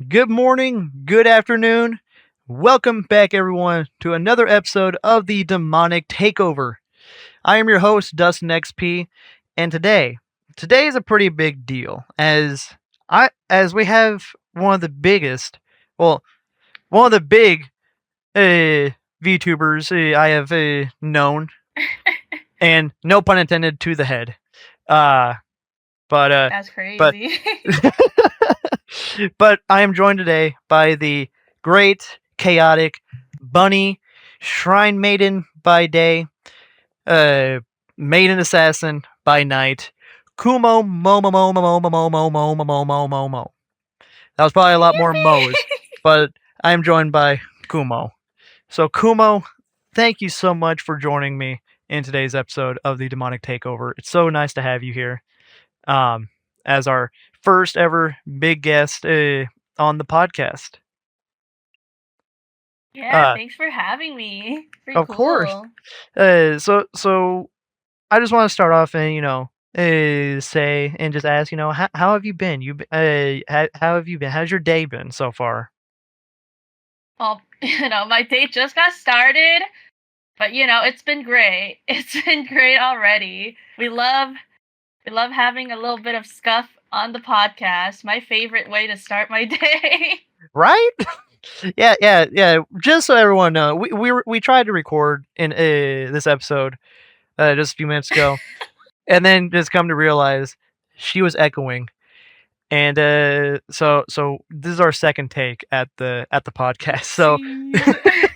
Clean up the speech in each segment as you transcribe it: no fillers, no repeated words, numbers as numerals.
Good morning, good afternoon. Welcome back, everyone, to another episode of the Demonic Takeover. I am your host, DustinXP, and today is a pretty big deal as we have one of the biggest, well, one of the big VTubers I have known, and no pun intended to the head. Uh, but uh, That's but crazy. but I am joined today by the great, chaotic bunny, shrine maiden by day, uh, maiden assassin by night, Kumo Momo Momo Momo Momo Momo Momo Momo. That was probably a lot more mo's, but I am joined by Kumo. So Kumo, thank you so much for joining me in today's episode of the Demonic Takeover. It's so nice to have you here. Um, as our first ever big guest on the podcast. Yeah, Uh, thanks for having me. Pretty of course. cool. So I just want to start off and say and just ask how have you been? How have you been? How's your day been so far? Well, my date just got started, but it's been great. It's been great already. We love having a little bit of scuff on the podcast. My favorite way to start my day. Right? Yeah. Just so everyone knows, we tried to record in this episode just a few minutes ago, and then just come to realize she was echoing. And so this is our second take at the podcast. So Jeez.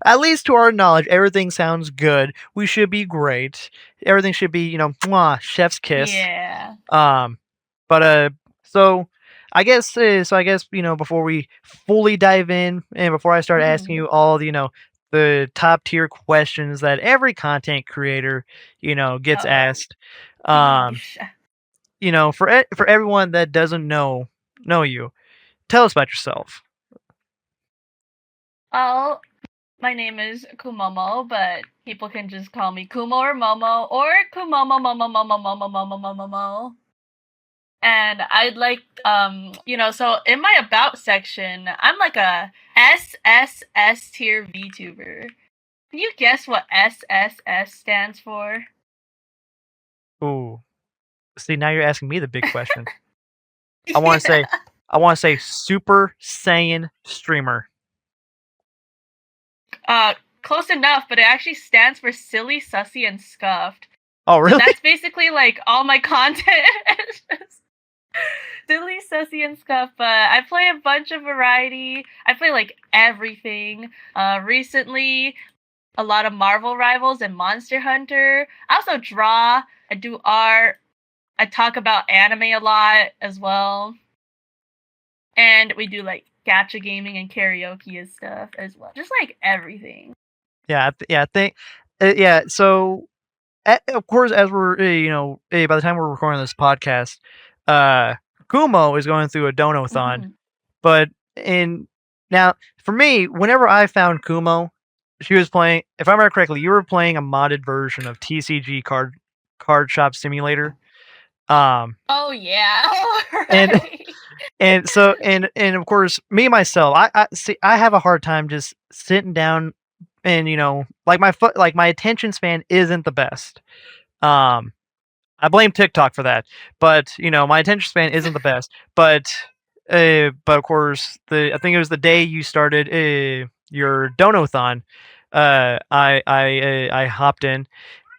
at least to our knowledge, everything sounds good. We should be great. Everything should be mwah, chef's kiss. Yeah. Um, but so I guess before we fully dive in and before I start asking you all the top tier questions that every content creator gets Uh-oh. asked. Um, for everyone that doesn't know you, tell us about yourself. Well, my name is Kumomo, but people can just call me Kumo or Momo or Kumomo Momo Momo Momo Momo Momo Momo. And I'd like so in my about section, I'm like a SSS tier VTuber. Can you guess what SSS stands for? Ooh, see, now you're asking me the big question. I want to say Super Saiyan streamer. Close enough, but it actually stands for silly, sussy, and scuffed. Oh, So really? that's basically like all my content. It's just silly, sussy, and scuffed. But I play a bunch of variety. I play like everything. Recently, a lot of Marvel Rivals and Monster Hunter. I also draw. I do art. I talk about anime a lot as well. And we do like gacha gaming and karaoke and stuff as well. Just like everything. I think yeah. So of course, as we're by the time we're recording this podcast, Kumo is going through a donathon. Mhm. But in now for me, whenever I found Kumo, she was playing. If I remember correctly, you were playing a modded version of TCG Card Shop Simulator. Um, Oh yeah. and Right. and of course, me myself, I see. I have a hard time just sitting down and like my attention span isn't the best. Um, I blame TikTok for that, but my attention span isn't the best. But of course, I think it was the day you started your donathon. I hopped in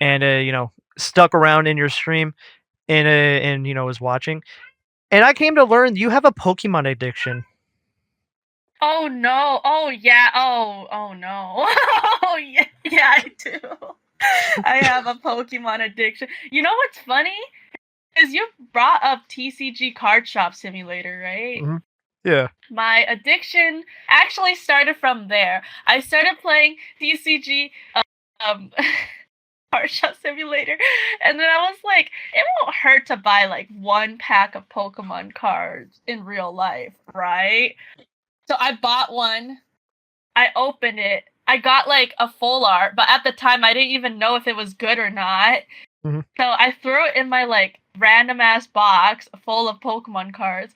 and stuck around in your stream and was watching, and I came to learn you have a Pokemon addiction. Oh no. Oh yeah. Oh no. Oh yeah. Yeah, I do. I have a Pokemon addiction. You know what's funny? Is you brought up TCG Card Shop Simulator, right? Mhm. Yeah. My addiction actually started from there. I started playing TCG um Card Shop Simulator, and then I was like, it won't hurt to buy like one pack of Pokemon cards in real life, right? So I bought one. I opened it. I got like a full art, but at the time I didn't even know if it was good or not. Mhm. So I threw it in my like random ass box full of Pokemon cards.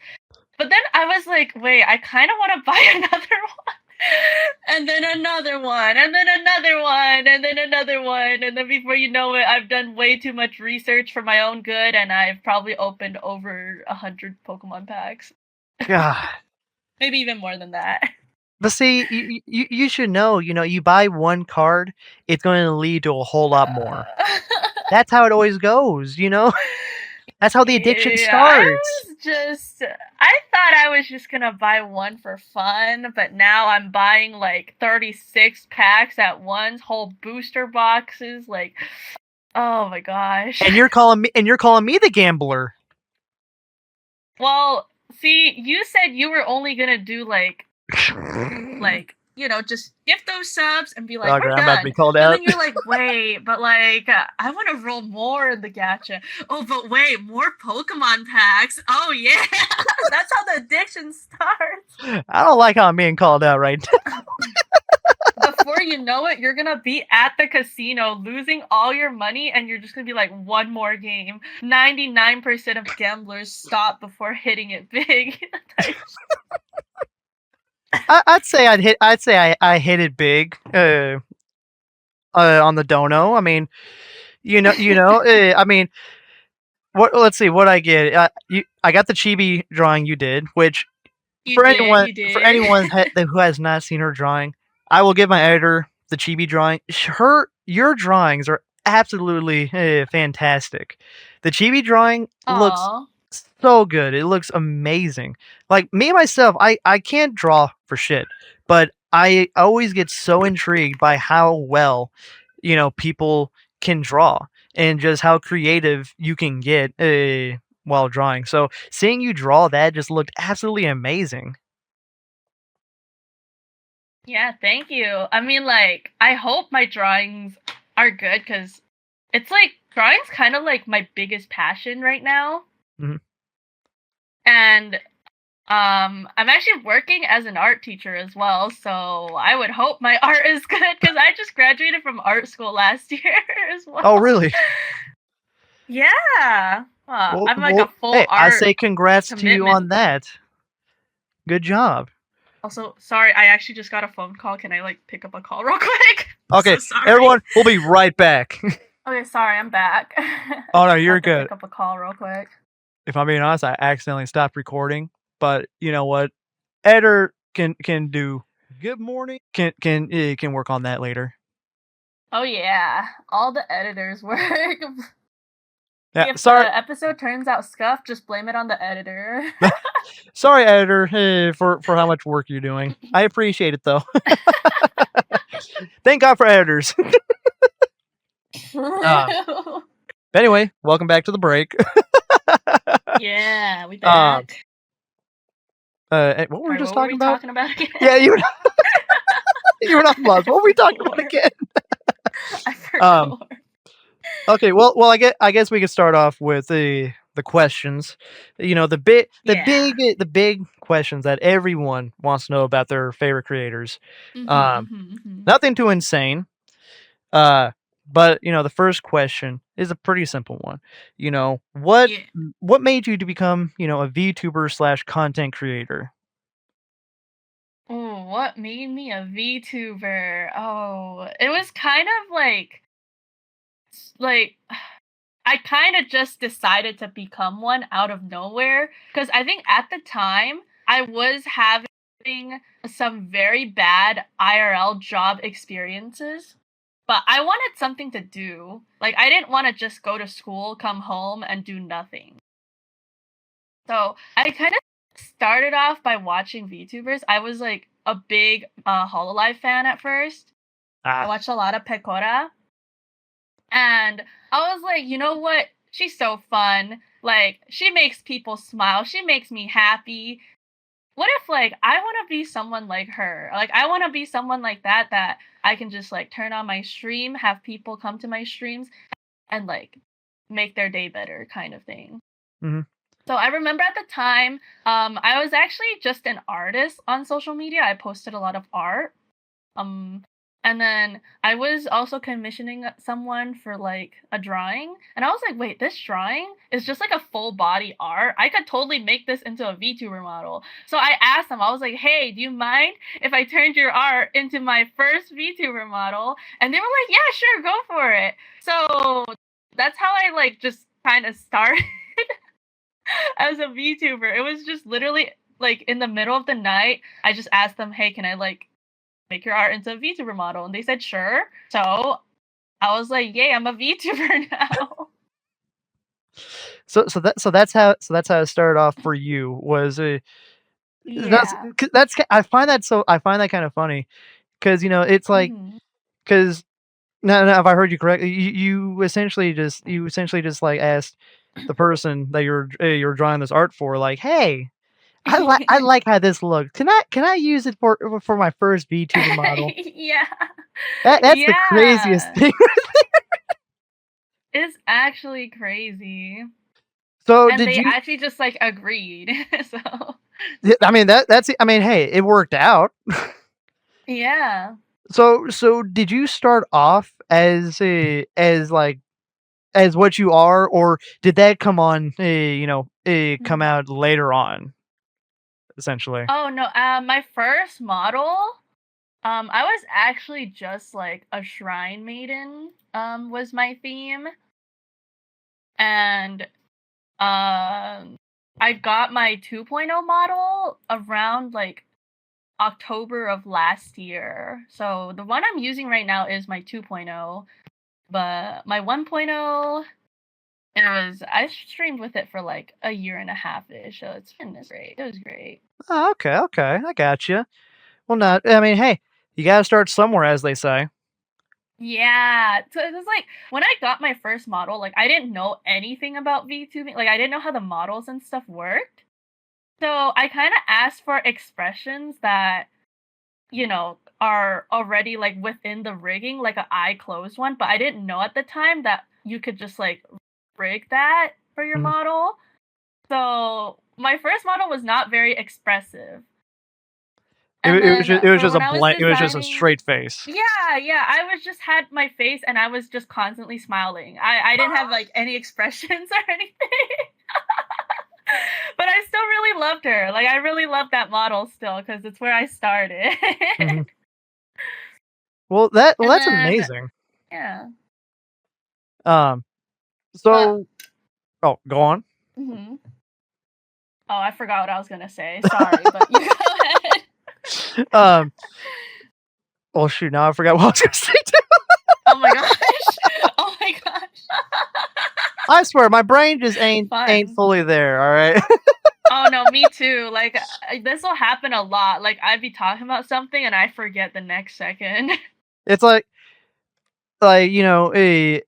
But then I was like, wait, I kind of want to buy another one. And then another one, and then another one, and then another one. And then before you know it, I've done way too much research for my own good, and I've probably opened over 100 Pokemon packs. God. Maybe even more than that. But see, you should know, you buy one card, it's going to lead to a whole lot more. That's how it always goes, That's how the addiction Yeah, I starts. thought I was just gonna buy one for fun, but now I'm buying like 36 packs at once, whole booster boxes, like, oh my gosh. And you're calling me the gambler. Well, see, you said you were only gonna do like, just gift those subs and be like, Okay, we're I'm about to be done. called But out. then you're like, wait, but like, I want to roll more in the gacha. Oh, but wait, more Pokemon packs. Oh yeah, that's how the addiction starts. I don't like how I'm being called out right now. Before you know it, you're gonna be at the casino losing all your money, and you're just gonna be like, one more game. 99% of gamblers stop before hitting it big. I'd say I hit it big on the dono. I mean, I mean, let's see what I get. I got the chibi drawing you did, which You did. for anyone who has not seen her drawing, I will give my editor the chibi drawing. Your drawings are absolutely fantastic. The chibi drawing looks Aw. so good. It looks amazing. Like me myself, I can't draw for shit, but I always get so intrigued by how well, people can draw and just how creative you can get while drawing. So seeing you draw that just looked absolutely amazing. Yeah, thank you. I mean, like, I hope my drawings are good because it's like drawing's kind of like my biggest passion right now. Mhm. And I'm actually working as an art teacher as well, so I would hope my art is good because I just graduated from art school last year as well. Oh, really? Yeah. I'm like a Well, full hey, I art say congrats to you on commitment. that. Good job. Also, sorry, I actually just got a phone call. Can I like pick up a call real quick? Okay, So sorry. everyone, we'll be right back. Okay, sorry, I'm back. Oh no, you're Have to good. pick up a call real quick. If I'm being honest, I accidentally stopped recording, but you know what? Editor can do. Good morning. Can work on that later. Oh yeah, all the editors work. Yeah, If sorry, the episode turns out scuffed, just blame it on the editor. sorry, editor, for how much work you're doing. I appreciate it though. Thank God for editors. But anyway, welcome back to the break. Yeah, we back. What were we just talking about? Talking about again? Yeah, you were not lost. What were we talking about again? I forgot. Okay, well, I guess we could start off with the questions. The big questions that everyone wants to know about their favorite creators. Nothing too insane. But the first question is a pretty simple one. What made you to become, a VTuber / content creator? Oh, what made me a VTuber? Oh, it was kind of like I kind of just decided to become one out of nowhere because I think at the time I was having some very bad IRL job experiences, but I wanted something to do. Like I didn't want to just go to school, come home and do nothing. So, I kind of started off by watching VTubers. I was like a big Hololive fan at first. I Ah, watched a lot of Pecora. And I was like, you know what? She's so fun. Like, she makes people smile. She makes me happy. What if, like, I want to be someone like her? Like, I want to be someone like that I can just, like, turn on my stream, have people come to my streams, and, like, make their day better kind of thing. mhm. So I remember at the time, I was actually just an artist on social media. I posted a lot of art. Um, And then I was also commissioning someone for like a drawing, and I was like, wait, this drawing is just like a full body art. I could totally make this into a VTuber model. So I asked them, I was like, hey, do you mind if I turned your art into my first VTuber model? And they were like, yeah, sure, go for it. So that's how I like just kind of started as a VTuber. It was just literally like in the middle of the night, I just asked them, hey, can I like make your art into a VTuber model? And they said, sure. So I was like, yay, I'm a VTuber now. So that's how it started off for you. Was Yeah. I find that kind of funny because it's like Hmm. because no, if I heard you correctly, you essentially just like asked the person that you're drawing this art for, like, hey, I like how this looks. Can I use it for my first VTuber model? Yeah. That's the craziest Yeah. thing. It's actually crazy. So And did they you? actually just like agreed. So I mean that's I mean, hey, it worked out. yeah. So did you start off as like as what you are, or did that come on come Mhm. out later on essentially? Oh no, my first model, I was actually just like a shrine maiden, was my theme. And I got my 2.0 model around like October of last year. So the one I'm using right now is my 2.0, but my 1.0, I streamed with it for like a year and a half ish. So it's been great. It was great. Oh, okay, I got you. Well, not. I mean, hey, you gotta start somewhere, as they say. Yeah, so it was like when I got my first model, like I didn't know anything about VTubing. Like I didn't know how the models and stuff worked. So I kind of asked for expressions that, are already like within the rigging, like a eye closed one, but I didn't know at the time that you could just like rig that for your Mhm. model. So my first model was not very expressive. And then It was for just when a I was blank. It was just a designing, straight face. yeah, I was just had my face and I was just constantly smiling. I didn't have like any expressions or anything. But I still really loved her. Like I really loved that model still because it's where I started. Mhm. Well, And that's then amazing. yeah. Um. But So, oh, go on. mhm. Oh, I forgot what I was gonna say. Sorry, but you go ahead. Um. Well, shoot. Now I forgot what I was gonna say. Oh my gosh. Oh my gosh. I swear, my brain just ain't Fun. fully there. All right. Oh no, me too. Like this will happen a lot. Like I'd be talking about something and I forget the next second. It's like for like ADHD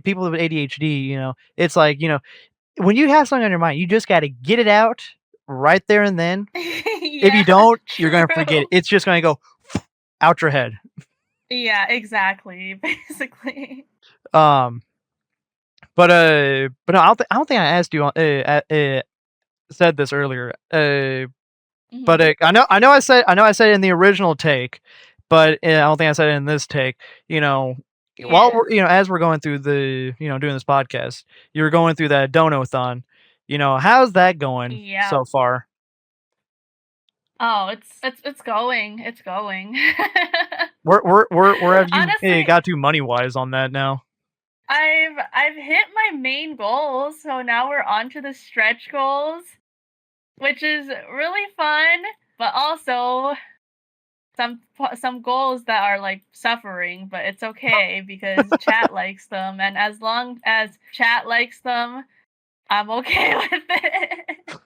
people with ADHD, it's like when you have something on your mind, you just got to get it out right there and then. If you Yeah, don't, you're gonna forget it. true. It's just gonna go out your head. Yeah, exactly. Basically. Um, but no, I don't think I asked you said this earlier. But Hmm. I know I said it in the original take, but I don't think I said it in this take. You know, while Yeah. we're as we're going through doing this podcast, you're going through that dono-thon. How's that going Yeah. so far? Oh, it's going. It's going. Where have you Honestly, got to money wise on that now? I've hit my main goals, so now we're on to the stretch goals, which is really fun, but also some goals that are like suffering, but it's okay because chat likes them, and as long as chat likes them, I'm okay with it.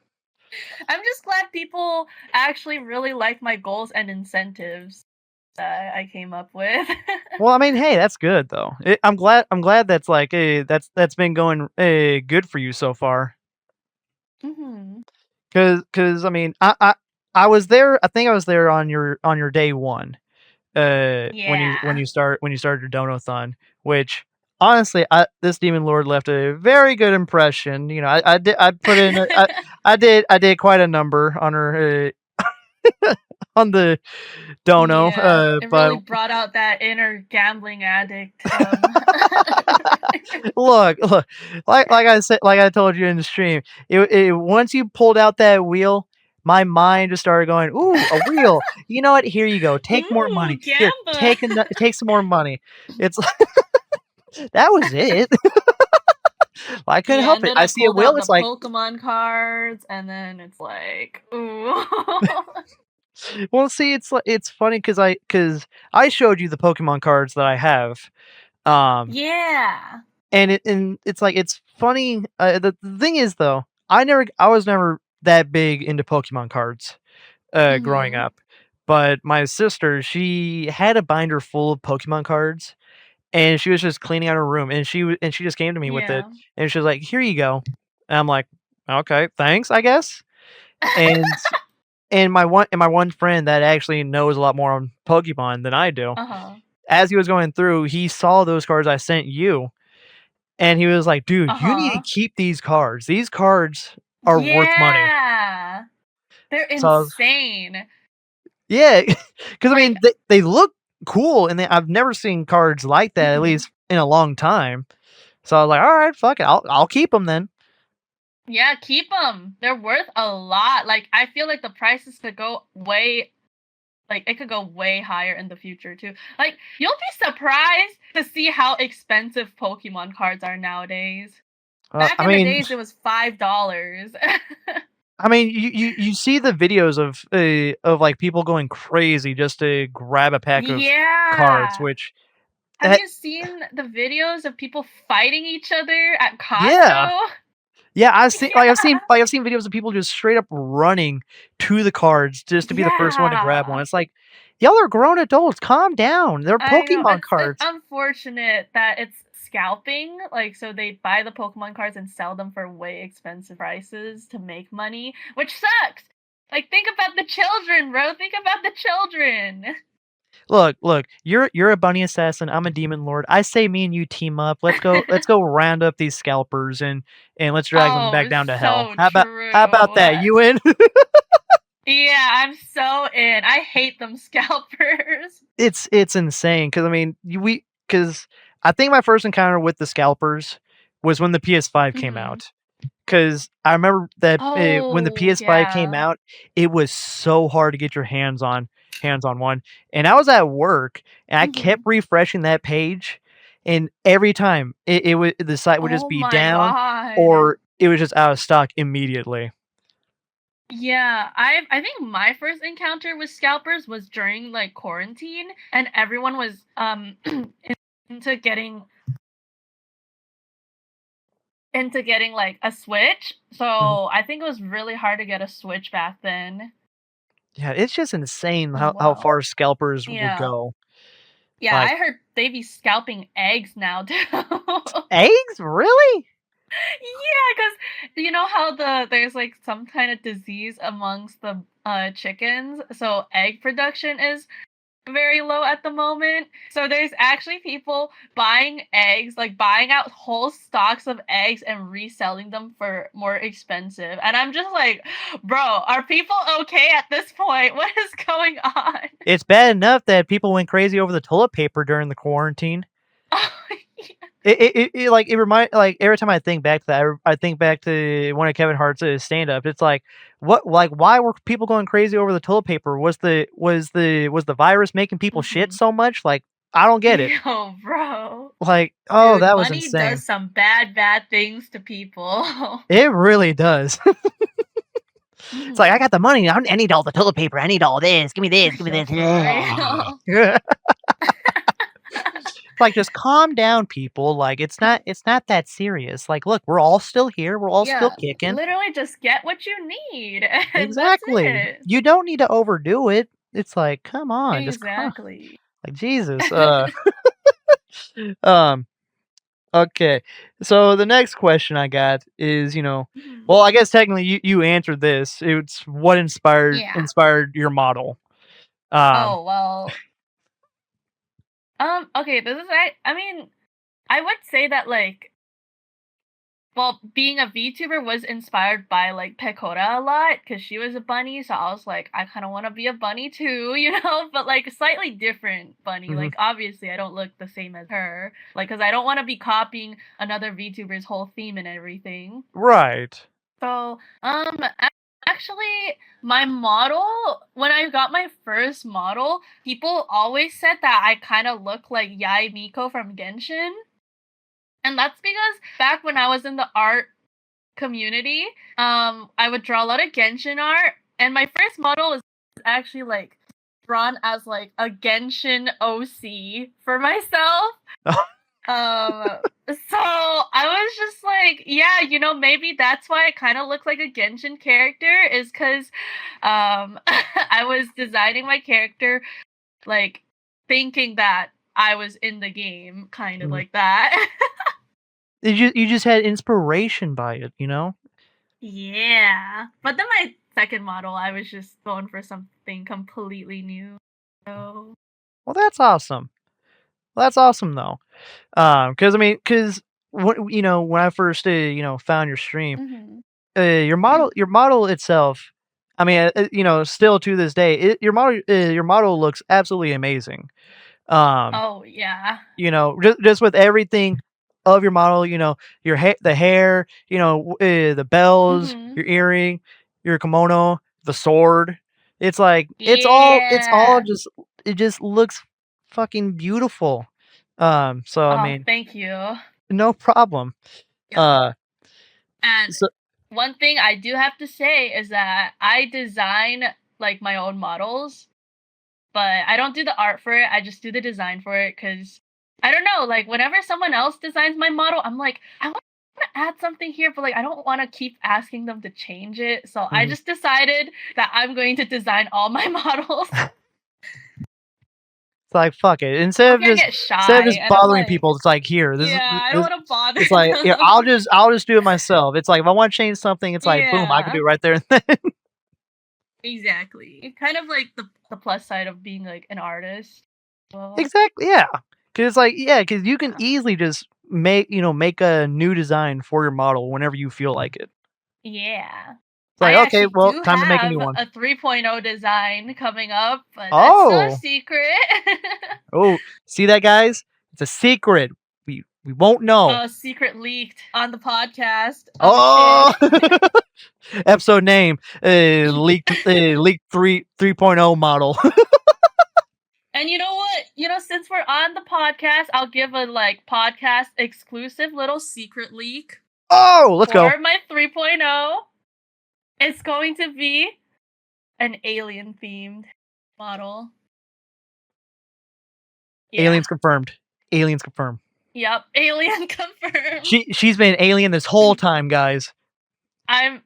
I'm just glad people actually really like my goals and incentives that I came up with. Well, I mean, hey, that's good though. I'm glad that's like that's been going good for you so far. Hmm. Cause I mean, I was there. I think I was there on your day one. Yeah. When you started your donathon, which honestly, this demon lord left a very good impression. I did I put in I did quite a number on her. on the dono. Yeah, it But really brought out that inner gambling addict. look, like I said, like I told you in the stream, once you pulled out that wheel, my mind just started going, "Ooh, a wheel! You know what? Here you go. Take more Ooh, money. Here, gamble. take some more money." It's that was it. I couldn't Yeah, help and it. then I I see a pulled wheel. out the It's like, Pokemon cards, and then it's like, ooh. well, see, it's funny because I showed you the Pokemon cards that I have. Um, Yeah. and it's like it's funny. The thing is though, I was never that big into Pokemon cards growing Mhm. up, but my sister, she had a binder full of Pokemon cards, and she was just cleaning out her room, and she just came to me with it, Yeah. and she was like, "Here you go," and I'm like, "Okay, thanks, I guess." And my one friend that actually knows a lot more on Pokemon than I do, Uh-huh. as he was going through, he saw those cards I sent you, and he was like, "Dude, you need to Uh-huh. keep these cards. These cards are worth money." Yeah. They're So I was insane. yeah, because I Like, mean, they look cool, and I've never seen cards like that, at mhm. least in a long time. So I was like, "Alright, fuck it, I'll keep them then." Yeah, keep them. They're worth a lot. Like, I feel like the prices could go way like it could go way higher in the future too. Like, you'll be surprised to see how expensive Pokemon cards are nowadays. Back I in the mean days it was $5. you see the videos of, like, people going crazy just to grab a pack of cards, Yeah. which Have that you seen the videos of people fighting each other at yeah. Costco? Yeah, I've seen like, Yeah. I've seen videos of people just straight up running to the cards just to be the first one to grab one. Yeah. It's like, "Y'all are grown adults, calm down. They're I know. Pokemon It's cards." unfortunate that it's scalping. Like, so they buy the Pokemon cards and sell them for way expensive prices to make money, which sucks. Like, think about the children, bro. Think about the children. Look, you're a bunny assassin, I'm a demon lord. I say me and you team up. Let's go round up these scalpers and let's drag them back Oh, down to hell. so How about true. that? You in? Yeah, I'm so in. I hate them scalpers. It's insane because I mean, because I think my first encounter with the scalpers was when the PS5 came Hmm. out. Because I remember that, when the Oh, PS5 came yeah. out, it was so hard to get your hands on one, and I was at work, and I kept Hmm. refreshing that page, and every time it would the site would just Oh be my down, god. or it was just out of stock immediately. Yeah, I think my first encounter with scalpers was during like quarantine, and everyone was into getting like a Switch. Mhm. So I think it was really hard to get a Switch back then Yeah, it's just insane as how well. far scalpers will Yeah. go. Yeah, Like, I heard they be scalping eggs now too. eggs? Really? Yeah, because you know how there's like some kind of disease amongst the chickens, so egg production is very low at the moment. So there's actually people buying eggs, like buying out whole stocks of eggs and reselling them for more expensive. And I'm just like, bro, are people okay at this point? What is going on? It's bad enough that people went crazy over the toilet paper during the quarantine. Oh, yeah. Like, it remind like, every time I think back to that, I think back to one of Kevin Hart's, stand-up. It's like, why were people going crazy over the toilet paper? Was the virus making people shit Mhm. so much? Like, I don't get it. Yo, bro. Like, oh, Dude, that was money insane. does some bad things to people. It really does. It's like, "I Mhm. got the money. I need all the toilet paper. I need all this. Give me this. Give me Yo, this." for real. Like, just calm down, people. Like, it's not that serious. Like, look, we're all still here. We're all still Yeah, kicking. literally just get what you need, and that's Exactly. it. You don't need to overdo it. It's like, come on, just calm. Exactly. Like, Jesus. Um, okay. So the next question I got is, Mhm. well, I guess technically you answered this. It's what Yeah. inspired your model. Um, Oh, well, okay, this is I mean, I would say that, like, being a VTuber was inspired by like Pecora a lot because she was a bunny, so I was like, I kind of want to be a bunny too, but like a slightly different bunny. Mhm. Like obviously, I don't look the same as her, like because I don't want to be copying another VTuber's whole theme and everything. Right. So, actually, my model, when I got my first model, people always said that I kind of look like Yai Miko from Genshin. And that's because back when I was in the art community, I would draw a lot of Genshin art, and my first model was actually like drawn as like a Genshin OC for myself. So I was just like, yeah, maybe that's why I kind of look like a Genshin character, is because I was designing my character like thinking that I was in the game, kind of Mhm. like that. You just had inspiration by it, Yeah. But then my second model, I was just going for something completely new. So. Well, that's awesome. That's awesome though. Because I mean, because when I first found your stream, Mhm. your model itself, I mean, still to this day, your model looks absolutely amazing. Um, Oh yeah. just with everything of your model, the hair, the bells, Mhm. your earring, your kimono, the sword. It's like it's all Yeah. it just looks fucking beautiful. So I Oh, mean, thank you. no problem. Yep. Uh, And so one thing I do have to say is that I design like my own models, but I don't do the art for it. I just do the design for it because I don't know. Like whenever someone else designs my model, I'm like, I want to add something here, but like I don't want to keep asking them to change it. So I mhm. just decided that I'm going to design all my models. It's like fuck it. Maybe I get Instead of shy just and I'm bothering like, people, it's like here. yeah, I don't want to bother It's like here. them. I'll just do it myself. It's like if I want to change something, it's like boom, I can do Yeah, it right there and then. exactly. Kind of like the plus side of being like an artist. Well, Exactly. Yeah. Because because you can easily just make a new design for your model whenever you feel like it. yeah. It's like I okay, actually well, do time to make a new have one. a 3.0 design coming up, but that's still a Oh, secret. oh, see that, guys? It's a secret. We won't know. A secret leaked on the podcast. Oh shit. Oh, episode name leaked 3.0 model. And you know what? Since we're on the podcast, I'll give a like podcast exclusive little secret leak Oh, let's go. for my 3.0. It's going to be an alien themed model. Yeah. Aliens confirmed. Aliens confirmed. Yep. Alien confirmed. She's been an alien this whole time, guys.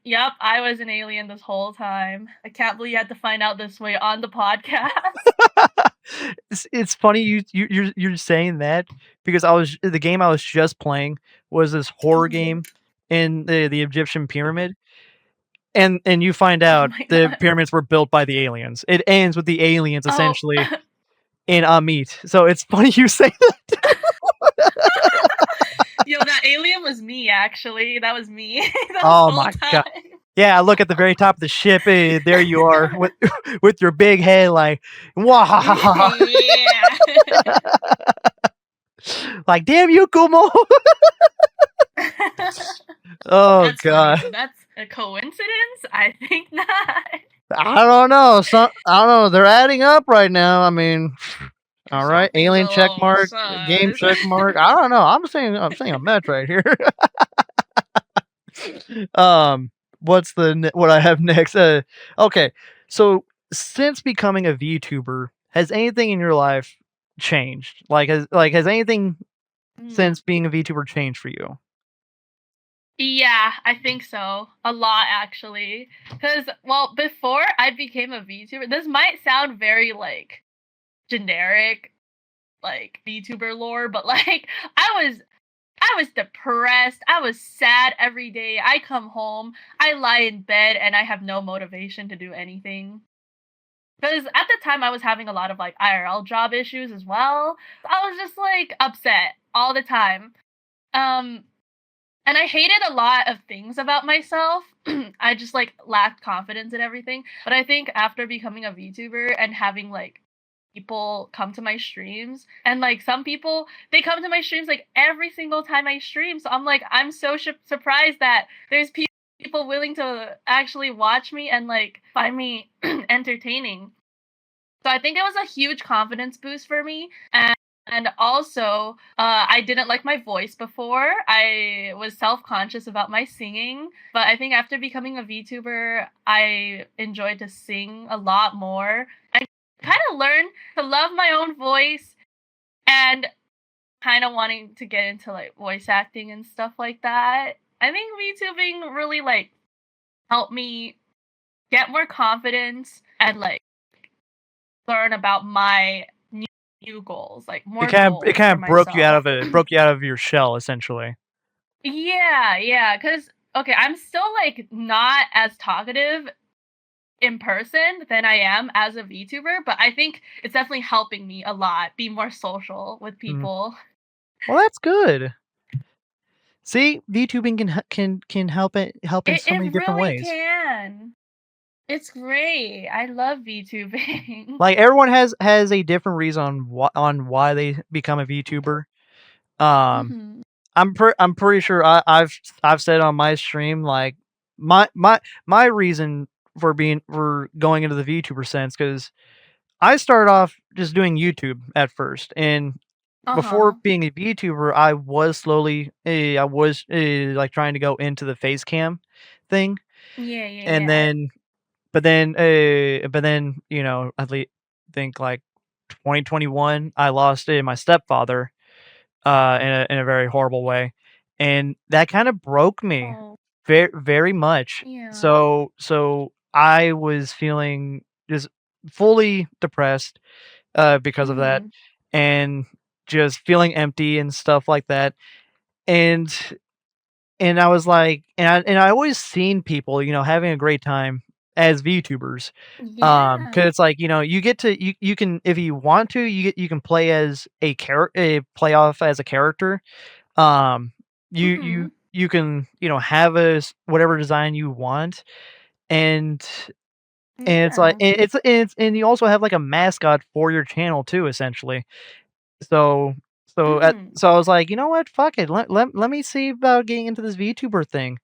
Yep, I was an alien this whole time. I can't believe you had to find out this way on the podcast. It's funny you're saying that because the game I was just playing was this horror game in the Egyptian pyramid, and you find Oh out my the god. pyramids were built by the aliens. It ends with the aliens Oh. essentially in Amit. So it's funny you say that. Yo, that alien was me, actually. That was me. That Oh whole my god. time. Yeah, look at the very top of the ship. There you are with with your big head, like, wow, Yeah. like damn you, Kumo. Oh That's funny. god. So that's a coincidence? I think not. I don't know. I don't know. They're adding up right now. I mean, all right, Something's alien a check little mark, game sus. check mark. I don't know. I'm saying a match right here. um, what I have next? Okay. So since becoming a VTuber, has anything in your life changed? Has anything Mm. since being a VTuber changed for you? Yeah, I think so. A lot, actually. Because, well, before I became a VTuber, this might sound very, like, generic, like, VTuber lore, but, like, I was depressed. I was sad every day. I come home, I lie in bed, and I have no motivation to do anything. Because at the time, I was having a lot of, like, IRL job issues as well. I was just, like, upset all the time. Um, And I hated a lot of things about myself. I just like lacked confidence in everything. But I think after becoming a VTuber and having like people come to my streams, and like some people they come to my streams like every single time I stream, so I'm like I'm so surprised that there's people willing to actually watch me and like find me entertaining. So I think it was a huge confidence boost for me. And also, I didn't like my voice before. I was self-conscious about my singing, but I think after becoming a VTuber, I enjoyed to sing a lot more. I kind of learned to love my own voice and kind of wanting to get into like voice acting and stuff like that. I think VTubing really like helped me get more confidence and like learn about my new goals, like It more kind of it goals kind for of broke you out myself. of it, broke you out of your shell essentially. Yeah, yeah, cuz okay, I'm still like not as talkative in person than I am as a VTuber, but I think it's definitely helping me a lot be more social with Mhm. people. Well, that's good. See, VTubing can help in so It many different really ways. can. It's great. I love VTubing. Like everyone has a different reason on why they become a VTuber. Um, Mhm. I'm pretty sure I've said on my stream like my reason for going into the VTuber sense because I started off just doing YouTube at first, and before Uh-huh. being a VTuber, I was slowly like trying to go into the face cam thing, Yeah, yeah, and yeah. then but then think like 2021, I lost my stepfather in a very horrible way, and that kind of broke me Oh, very much. yeah. So I was feeling just fully depressed because of that, Mhm. and just feeling empty and stuff like that. And I was like, and I always seen people, having a great time as VTubers. Yeah. Because it's like, you get to you can if you want to, you can play as play off as a character. Um, Mhm. you can, have whatever design you want, and it's like Yeah. and you also have like a mascot for your channel too, essentially. So Mhm. so I was like, you know what, fuck it, let me see about getting into this VTuber thing,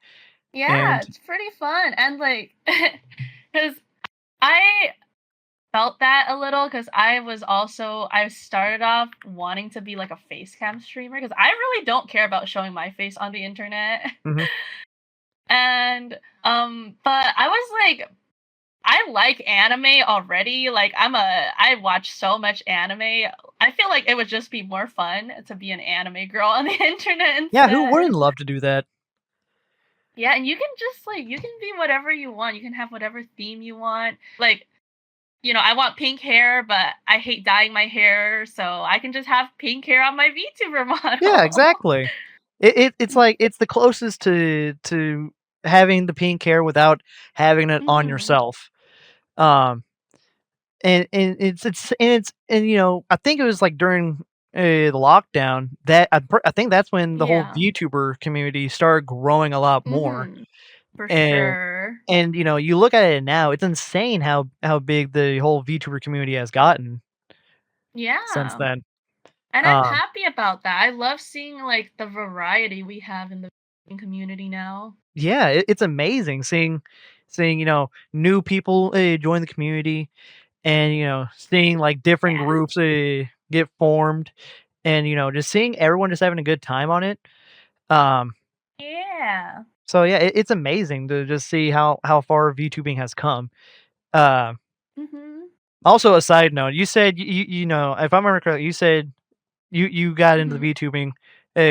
Yeah, and it's pretty fun, and, like, cause I felt that a little, cause I started off wanting to be, like, a face cam streamer, cause I really don't care about showing my face on the internet, mhm. and, but I was like I like anime already, like, I watch so much anime, I feel like it would just be more fun to be an anime girl on the internet Yeah, who wouldn't instead. love to do that? Yeah, and you can just like you can be whatever you want. You can have whatever theme you want. Like, I want pink hair, but I hate dyeing my hair, so I can just have pink hair on my VTuber Yeah, model. exactly. It's like it's the closest to having the pink hair without having it on Mhm. yourself. Um, and I think it was like during the lockdown that I think that's when the whole Yeah. VTuber community started growing a lot more. Mhm. For And sure. you look at it now, it's insane how big the whole VTuber community has gotten since Yeah. then. And I'm Um, happy about that. I love seeing like the variety we have in the community now. yeah, it's amazing seeing new people join the community, and seeing like different Yeah. groups get formed, and just seeing everyone just having a good time on it. Um, Yeah. so yeah, it's amazing to just see how far VTubing has come. Uh, Mhm. Also, a side note, you said if I remember correctly, you said you got into Mhm. the VTubing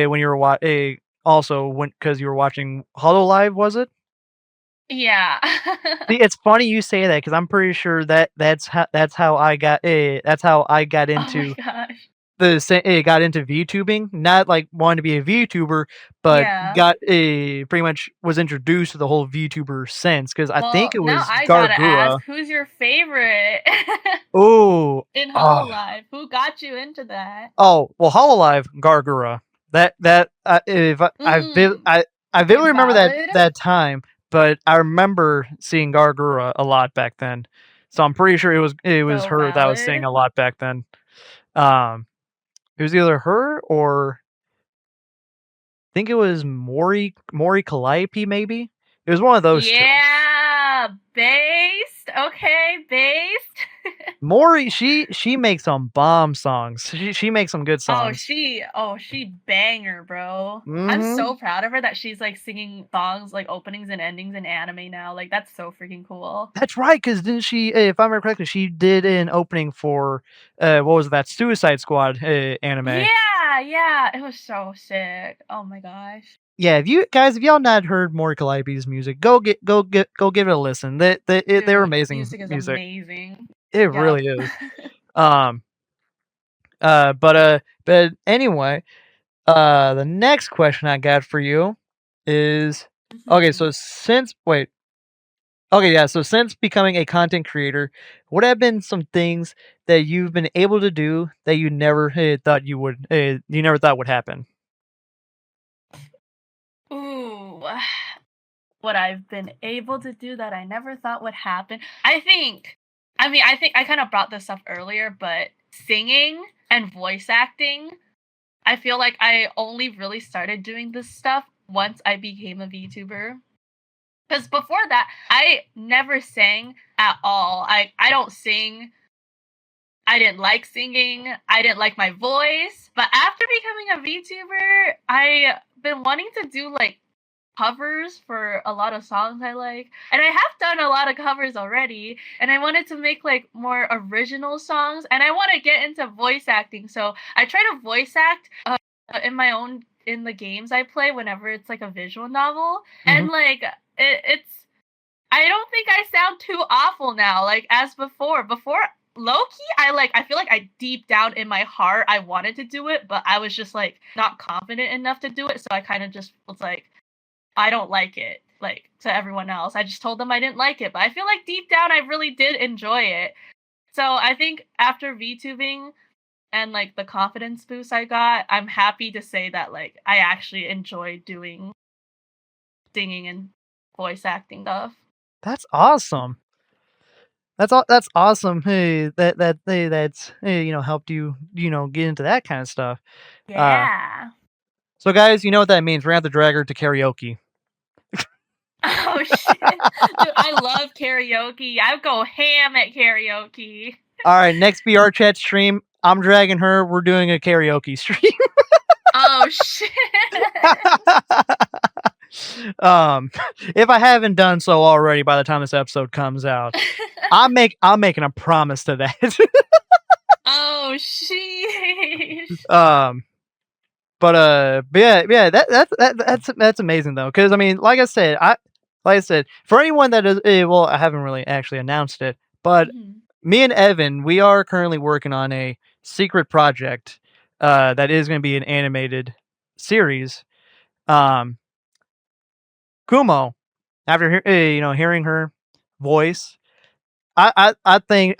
when you were also when because you were watching Hololive, was it? Yeah. See, it's funny you say that because I'm pretty sure that's how I got Oh my into gosh. got into VTubing, not like wanting to be a VTuber, but Yeah. got pretty much was introduced to the whole VTuber sense because I think Well, it now was I gotta Gargura. ask, who's your favorite Oh, in oh, Hololive? Who got you into that? oh, well, Hololive, Gargura. That if I Mm. I Okay, vividly remember valid. that time, but I remember seeing Gargura a lot back then. So I'm pretty sure it was So her that was valid. singing a lot back then. Um, it was either her or I think it was Mori Calliope, maybe? It was one of those 2. Yeah, based. Okay, based. Mori, she makes some bomb songs. She makes some good songs. She banger, bro. I'm Mhm. so proud of her that she's like singing songs like openings and endings in anime now. Like that's so freaking cool. That's right, 'cause didn't she, if I remember correctly, she did an opening for, what was that, Suicide Squad, anime. Yeah, yeah, it was so sick. Oh my gosh. Yeah, if y'all not heard Mori Calliope's music, go give it a listen. They're Dude, amazing music is music. amazing. It Yep. really is. Um, but anyway, the next question I got for you is okay, Mhm. so since wait. Okay, yeah, so since becoming a content creator, what have been some things that you've been able to do that you never thought you never thought would happen? Ooh. What I've been able to do that I never thought would happen. I think I kind of brought this up earlier, but singing and voice acting, I feel like I only really started doing this stuff once I became a VTuber. Because before that, I never sang at all. I don't sing. I didn't like singing. I didn't like my voice. But after becoming a VTuber, I've been wanting to do like covers for a lot of songs I like. And I have done a lot of covers already. And I wanted to make like more original songs. And I want to get into voice acting. So I try to voice act in the games I play whenever it's like a visual novel. Mhm. And like it's I don't think I sound too awful now, like as before. Before low key, I feel like I deep down in my heart I wanted to do it, but I was just like not confident enough to do it. So I kind of just was like, I don't like it, like to everyone else. I just told them I didn't like it, but I feel like deep down I really did enjoy it. So I think after VTubing and like the confidence boost I got, I'm happy to say that like I actually enjoy doing singing and voice acting stuff. That's awesome. That's awesome. Hey, that's helped you get into that kind of stuff. Uh, Yeah. so guys, you know what that means. We're gonna have to drag her to karaoke. Oh shit. Dude, I love karaoke. I go ham at karaoke. All right, next VR chat stream, I'm dragging her. We're doing a karaoke stream. Oh shit. um, if I haven't done so already by the time this episode comes out, I'm making a promise to that. Oh sheesh. um, but yeah, that's amazing though, because I mean, like I said, for anyone that is, well, I haven't really actually announced it, but Mhm. me and Evan, we are currently working on a secret project, that is going to be an animated series. Um, Kumo, after hearing her voice, I think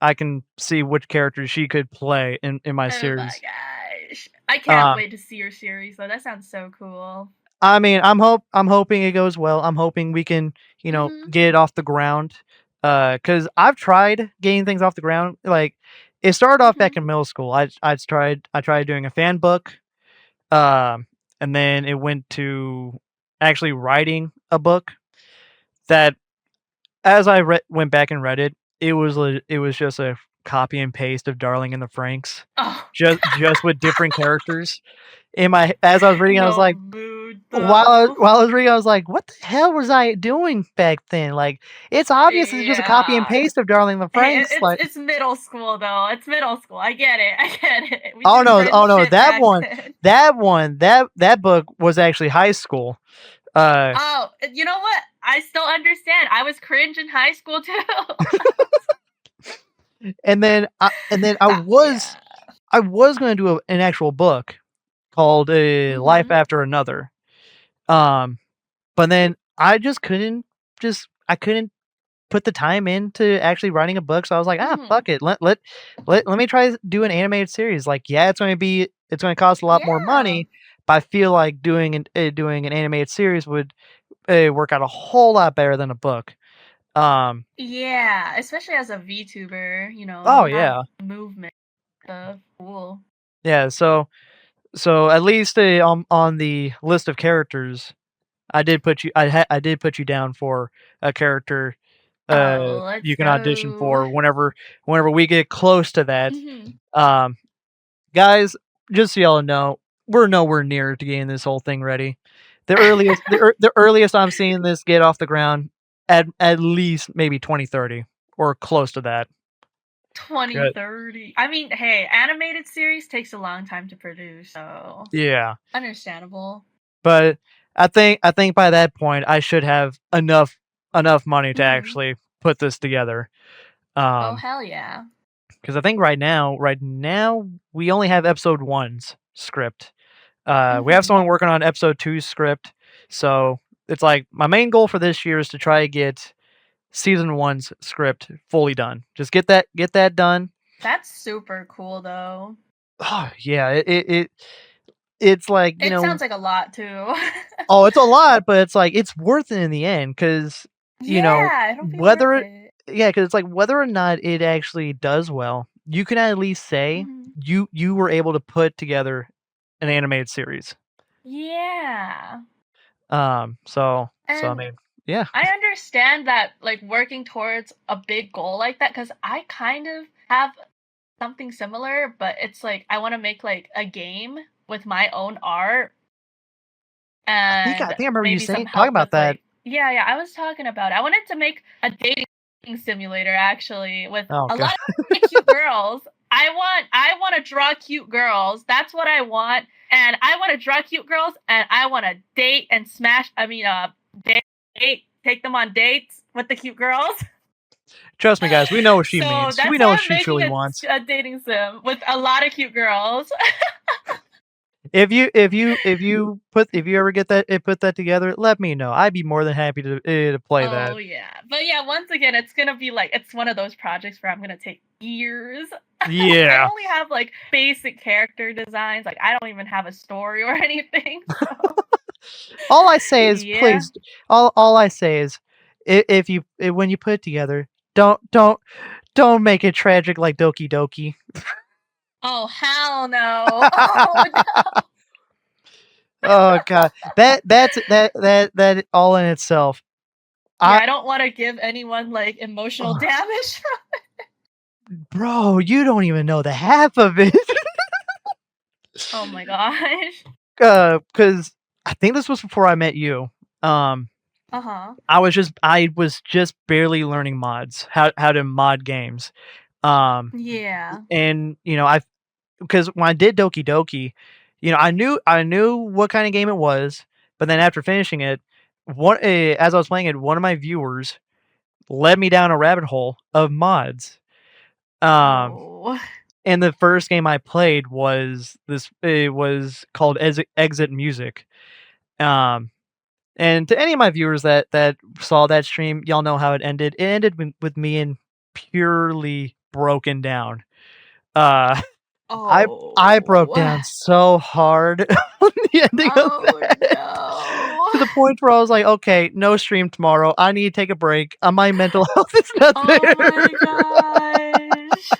I can see which character she could play in my Oh my series. gosh. I can't Uh, wait to see your series though. That sounds so cool. I mean, I'm hoping it goes well. I'm hoping we can, Mhm. get it off the ground. Cause I've tried getting things off the ground. Like, it started off back Mhm. in middle school. I tried doing a fan book, um, and then it went to actually writing a book that, as I went back and read it, it was just a copy and paste of Darling in the Franxx, Oh. just with different characters. As I was reading, I was No like, mood while though. I was reading, I was like, "What the hell was I doing back then?" Like, it's obvious it's just a copy and Yeah. paste of Darling in the Hey, Franxx. Like, it's middle school though. It's middle school. I get it. I get it. We oh do no, cringe shit that back one, then. that book was actually high school. Uh, Oh, you know what? I still understand. I was cringe in high school too. and then Yeah. I was gonna do an actual book called Life Mhm. After Another. Um, but then I couldn't put the time into actually writing a book, so I was like, "Ah, Mhm. fuck it. Let me try do an animated series." Like, yeah, it's gonna cost a lot more Yeah. money, but I feel like doing an animated series would work out a whole lot better than a book. Yeah, especially as a VTuber, Oh you have yeah, movement stuff. Cool. yeah. So at least on the list of characters, I did put you. I did put you down for a character. Oh, let's You can audition go. for whenever we get close to that. Mhm. Um, guys, just so y'all know, we're nowhere near to getting this whole thing ready. The earliest I'm seeing this get off the ground at least maybe 2030 or close to that. Good. 2030. I mean, hey, animated series takes a long time to produce, so Yeah, understandable. but I think by that point I should have enough money to Mhm. actually put this together. Oh, Um, hell yeah. because I think right now we only have episode one's script. We have Mhm. someone working on episode two's script, so it's like my main goal for this year is to try to get season one's script fully done. Just get that done. That's super cool, though. Oh yeah, it's like It sounds like a lot, too. oh, it's a lot, but it's like it's worth it in the end because Yeah, it'll be worth whether it. yeah, because it's like whether or not it actually does well, you can at least say Mhm. you were able to put together an animated series. Yeah. So I And mean, yeah. I understand that, like, working towards a big goal like that, because I kind of have something similar, but it's like I want to make like a game with my own art I and think I remember you maybe some saying talking help about with that. like yeah, I was talking about it. I wanted to make a dating simulator actually with Oh a god. lot of cute girls. I want to draw cute girls. That's what I want. And I want to draw cute girls and I want to date and smash date take them on dates with the cute girls. Trust me, guys. We know what she So means. We that's know why what I'm she making truly wants. a dating sim with a lot of cute girls. If you ever get that put that together, let me know. I'd be more than happy to play that. Oh yeah. But yeah, once again, it's gonna be like it's one of those projects where I'm gonna take years. I Yeah. only have like basic character designs. Like I don't even have a story or anything. So All I say is yeah. please. All I say is, if you when you put it together, don't make it tragic like Doki Doki. Oh hell no. Oh no. Oh god, that all in itself. Yeah, I I don't want to give anyone like emotional ugh, damage. bro, you don't even know the half of it. Oh my gosh. Because I think this was before I met you. Um, Uh huh. I was just barely learning mods, how to mod games. Um, Yeah. and I because when I did Doki Doki, I knew what kind of game it was, but then after finishing it, as I was playing it, one of my viewers led me down a rabbit hole of mods. Um, Oh. and the first game I played was this. It was called Exit Music. Um, and to any of my viewers that saw that stream, y'all know how it ended. It ended with me in purely broken down. Uh, I I broke Oh. down so hard on the ending of Oh that to the no. point where I was like, okay, no stream tomorrow. I need to take a break. My mental health is not Oh there. my gosh.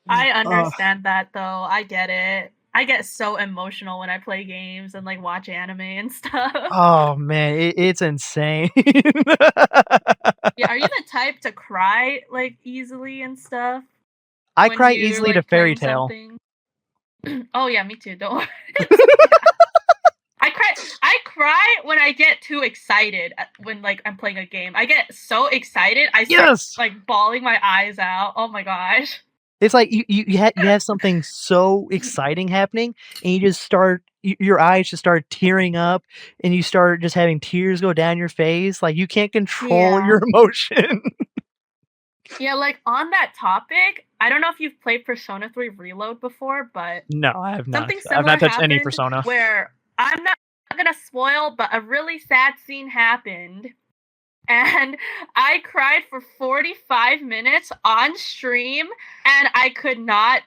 I Uh, understand that though. I get it. I get so emotional when I play games and like watch anime and stuff. oh man, it's insane. Yeah, are you the type to cry like easily and stuff I when cry you're easily to like Fairy playing Tale. something? Oh yeah, me too. Don't worry. Yeah. I cry when I get too excited when like I'm playing a game. I get so excited, I start Yes. like bawling my eyes out. Oh my gosh. It's like you have something so exciting happening, and you just start your eyes just start tearing up, and you start just having tears go down your face. Like you can't control Yeah. your emotion. Yeah, like on that topic, I don't know if you've played Persona 3 Reload before, but No, I have not. something I've similar not touched any happened Persona. where I'm not gonna spoil, but a really sad scene happened. And I cried for 45 minutes on stream, and I could not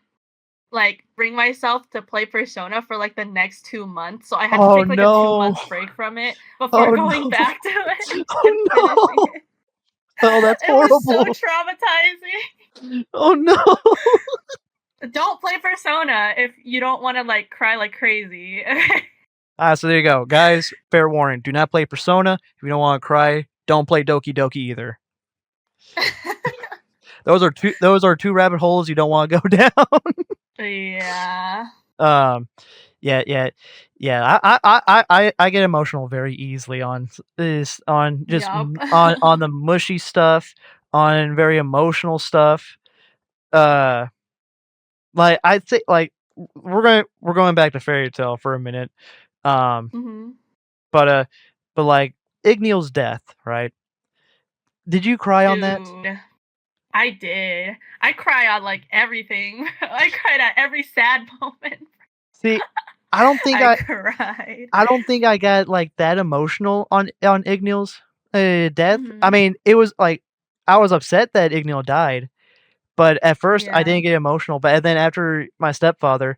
like bring myself to play Persona for like the next 2 months. So I had to Oh take like a 2 no! months break from it before Oh going no! back to it and Oh finishing no! it. Oh, that's It was so horrible! traumatizing. Oh no! Don't play Persona if you don't want to like cry like crazy. So there you go, guys. Fair warning: do not play Persona if you don't want to cry. Don't play Doki Doki either. Those are two rabbit holes you don't want to go down. Yeah. Yeah. I get emotional very easily on this, on just Yup. on the mushy stuff, on very emotional stuff. Uh, like I think like we're going back to Fairy Tale for a minute. Um, Mhm. but like Igneal's death, right? Did you cry on that? Dude, I did. I cry on like everything. I cried at every sad moment. See, I don't think I I cried. I don't think I got like that emotional on Igneal's death. I Mhm. mean, it was like I was upset that Igneal died, but at first I Yeah. didn't get emotional. But then after my stepfather,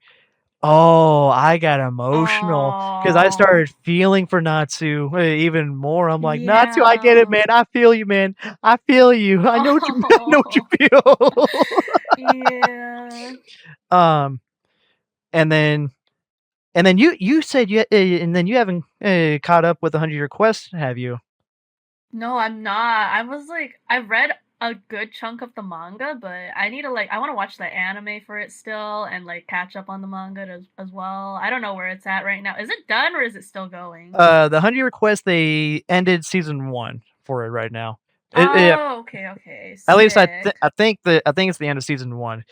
oh, I got emotional because I Oh. started feeling for Natsu even more. I'm like, Natsu, I get it, Yeah. man. I feel you, man. I feel you. I know what you I know what you Oh. feel. Yeah. um, and then you said and then you haven't caught up with 100-Year Quest, have you? No, I'm not. I was like, I read a good chunk of the manga, but I need to like, I want to watch the anime for it still and like catch up on the manga as well. I don't know where it's at right now. Is it done or is it still going? The 100-Year Quest, they ended season 1 for it right now. Yeah, Oh, okay, at least sick. I think it's the end of season 1.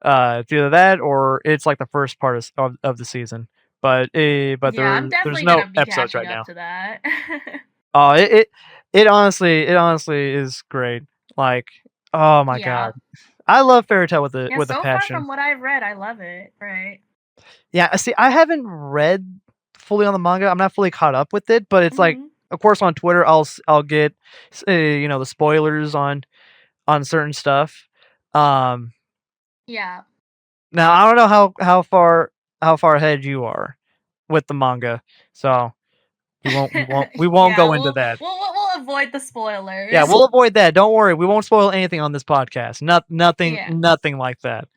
It's either that or it's like the first part of the season. But Yeah, I'm there's definitely no gonna be episodes catching right up now. to that. Oh, it honestly is great. Like, oh my Yeah. god. I love Fairy Tail Yeah, with a so far passion. from what I've read, I love it. Right. Yeah, see, I haven't read fully on the manga. I'm not fully caught up with it, but it's like, Mhm. of course, on Twitter, I'll get, the spoilers on certain stuff. Um, Yeah. Now I don't know how far ahead you are with the manga, so we won't Yeah, go into that. we'll avoid the Yeah, spoilers. we'll avoid that. Don't worry, we won't spoil anything on this podcast. Yeah. Nothing like that.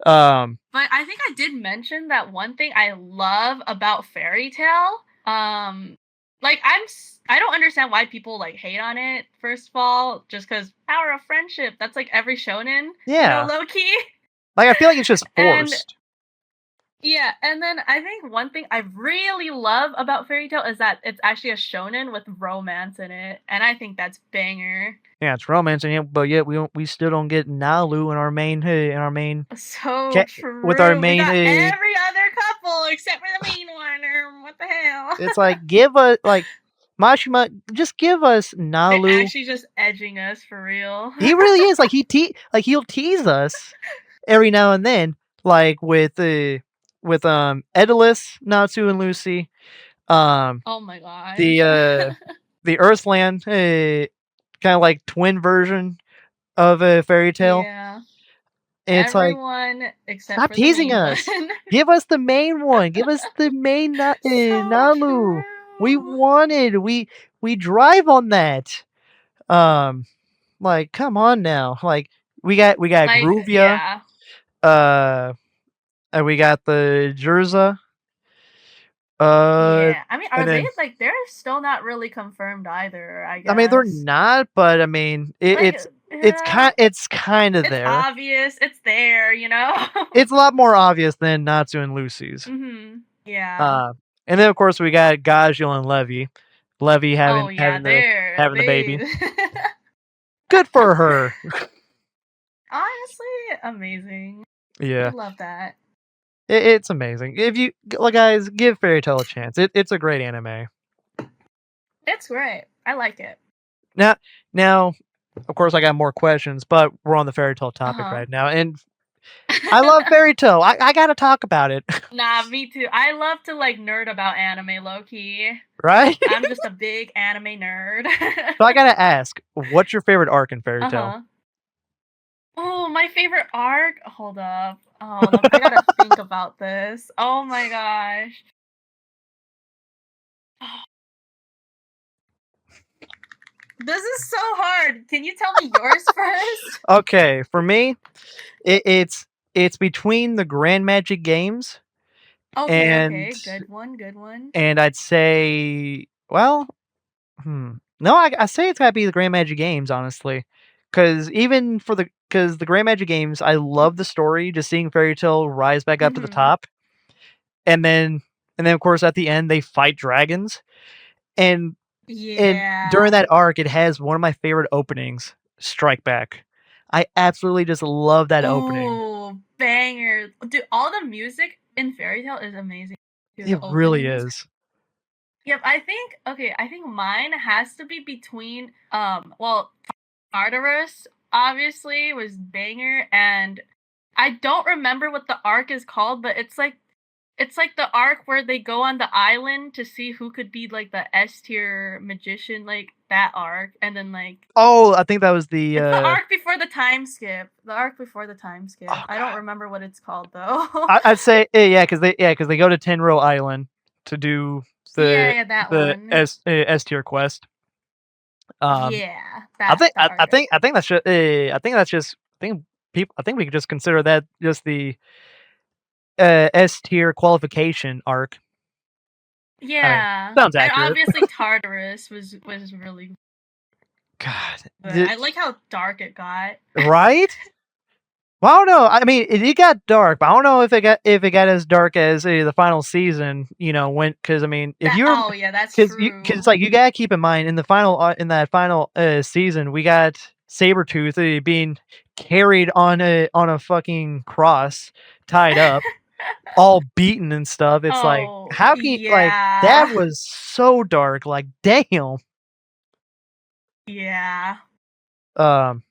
Um, But I think I did mention that one thing I love about Fairy Tale. Like I don't understand why people like hate on it. First of all, just because power of friendship. That's like every shonen, yeah, low key. like I feel like it's just And forced. yeah, and then I think one thing I really love about Fairy Tale is that it's actually a shonen with romance in it, and I think that's banger. Yeah, it's romance, and yet, but yet we still don't get Nalu in our main So ca- with our true. We main. got every other couple except for the main one. Or what the hell? It's like give us like Mashima, just give us They're Nalu. actually just edging us for real. He really is like he'll tease us every now and then, like with Edalus, Natsu, and Lucy. Um, Oh my gosh. the the Earthland, kind of like twin version of a Fairy Tale. Yeah. And it's like, Everyone except stop for the teasing main one. us. Give us the main one. Give us the main So Nalu. We true. wanted. We drive on that. Um, like, come on now. Like, we got Like, Groovia. yeah. Uh, and we got the Jerza. Uh, Yeah. I mean, and are they then like they're still not really confirmed either, I I mean they're guess. not, but I mean Like, yeah, it's kind of it's there. obvious. It's there. It's a lot more obvious than Natsu and Lucy's. Mhm. Yeah. Uh, and then of course we got Gajul and Levy. Levy Oh yeah, having the they baby. Good for her. honestly amazing. We Yeah, love that. it's amazing. If you guys give Fairy Tail a chance, it's a great anime. It's great. I like it. Now now of course I got more questions, but we're on the Fairy Tail topic Uh-huh. right now, and I love Fairy Tail. I gotta talk about it, Nah, me too. I love to like nerd about anime low key. right? I'm just a big anime nerd. So I gotta ask, what's your favorite arc in Fairy Tail? Uh-huh. Oh, my favorite arc. Hold up. I gotta think about this. Oh my gosh. This is so hard. Can you tell me yours first? Okay, for me, it's between the Grand Magic games Okay, and okay. Good one, good one. I'd say, well, no, I say it's gotta be the Grand Magic games, honestly, because the Grand Magic games, I love the story, just seeing Fairy Tail rise back up to the Mm-hmm. top, and then of course at the end they fight dragons, and during Yeah. that arc, it has one of my favorite openings, Strike Back. I absolutely just love that opening. Oh, banger. Dude, all the music in Fairy Tail is amazing. Dude, the It really openings. is. Yep, I think mine has to be between well, Tartarus obviously was banger, and I don't remember what the arc is called, but it's like the arc where they go on the island to see who could be like the S tier magician, like that arc, and then like Oh, I think that was it's the arc before the time skip. The arc before the time skip. oh I don't god. remember what it's called though. I'd say yeah, because they go to Tenro Island to do Yeah, yeah, that one. S tier quest. Um, Yeah, that's the arc. I think that's just I think we could just consider that just the S tier qualification arc. I mean, Yeah, sounds and accurate. obviously Tartarus was really God, good. I like how dark it got. right? Well, I don't know. I mean, it got dark, but I don't know if it got as dark as the final season. You know, when because I mean, if That you're oh yeah, that's because true. it's like you gotta keep in mind in that final season, we got Sabretooth being carried on a fucking cross, tied up, all beaten and stuff. It's like Oh how can you, like that yeah, was so dark. Like damn. yeah. Um,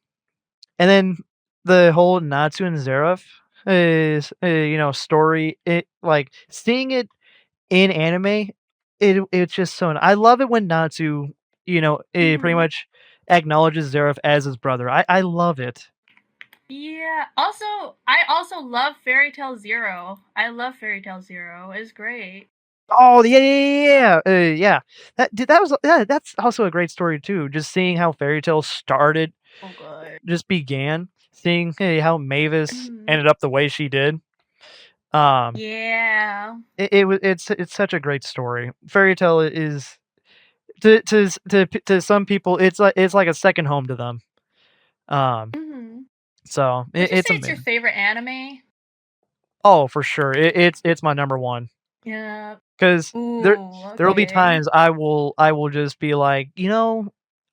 and then the whole Natsu and Zeref is story. It like seeing it in anime. It's just so. I love it when Natsu pretty Mhm. much acknowledges Zeref as his brother. I love it. Yeah. Also, I also love Fairy Tail Zero. I love Fairy Tail Zero. It's great. Oh yeah. That's also a great story too. Just seeing how Fairy Tail started, Oh good. just began. Seeing how Mavis Mhm. ended up the way she did. Um, Yeah. it's such a great story. Fairy Tail is to some people it's like a second home to them. Um, Mhm. so Would you say it's it's your amazing. favorite anime? Oh, for sure. It's my number one Yeah. because Ooh, there will be okay. times I will just be like,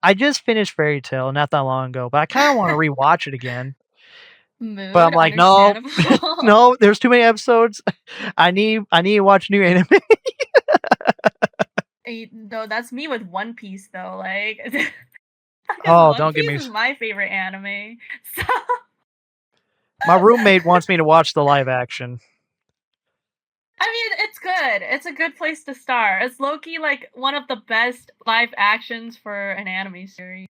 I just finished Fairy Tail not that long ago, but I kind of want to rewatch it again. But I'm Mood, like, no, understandable. no, there's too many episodes. I need to watch new anime. No, that's me with One Piece though. Like, because Oh, One don't get Piece me. is my favorite anime. So My roommate wants me to watch the live action. I mean, it's good. It's a good place to start. It's low-key like one of the best live actions for an anime series.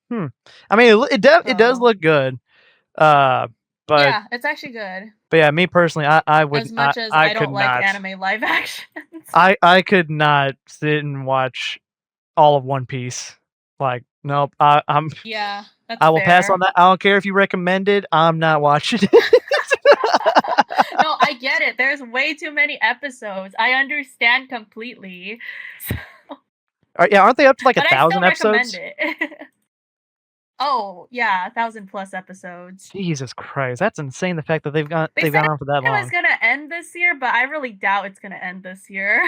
Hmm. I mean, it does So look good. Uh, but yeah, it's actually good. yeah, me personally, As much as I I could don't like not. anime live actions. I could not sit and watch all of One Piece. Like, nope. Yeah, that's I will pass on fair. that. I don't care if you recommend it. I'm not watching it. No, I get it. There's way too many episodes. I understand completely. Yeah, aren't they up to like But I still 1,000 recommend episodes? it. Oh, yeah, 1,000 plus episodes. Jesus Christ, that's insane. The fact that They they've said gone on for that it was long. gonna end this year, but I really doubt it's gonna end this year.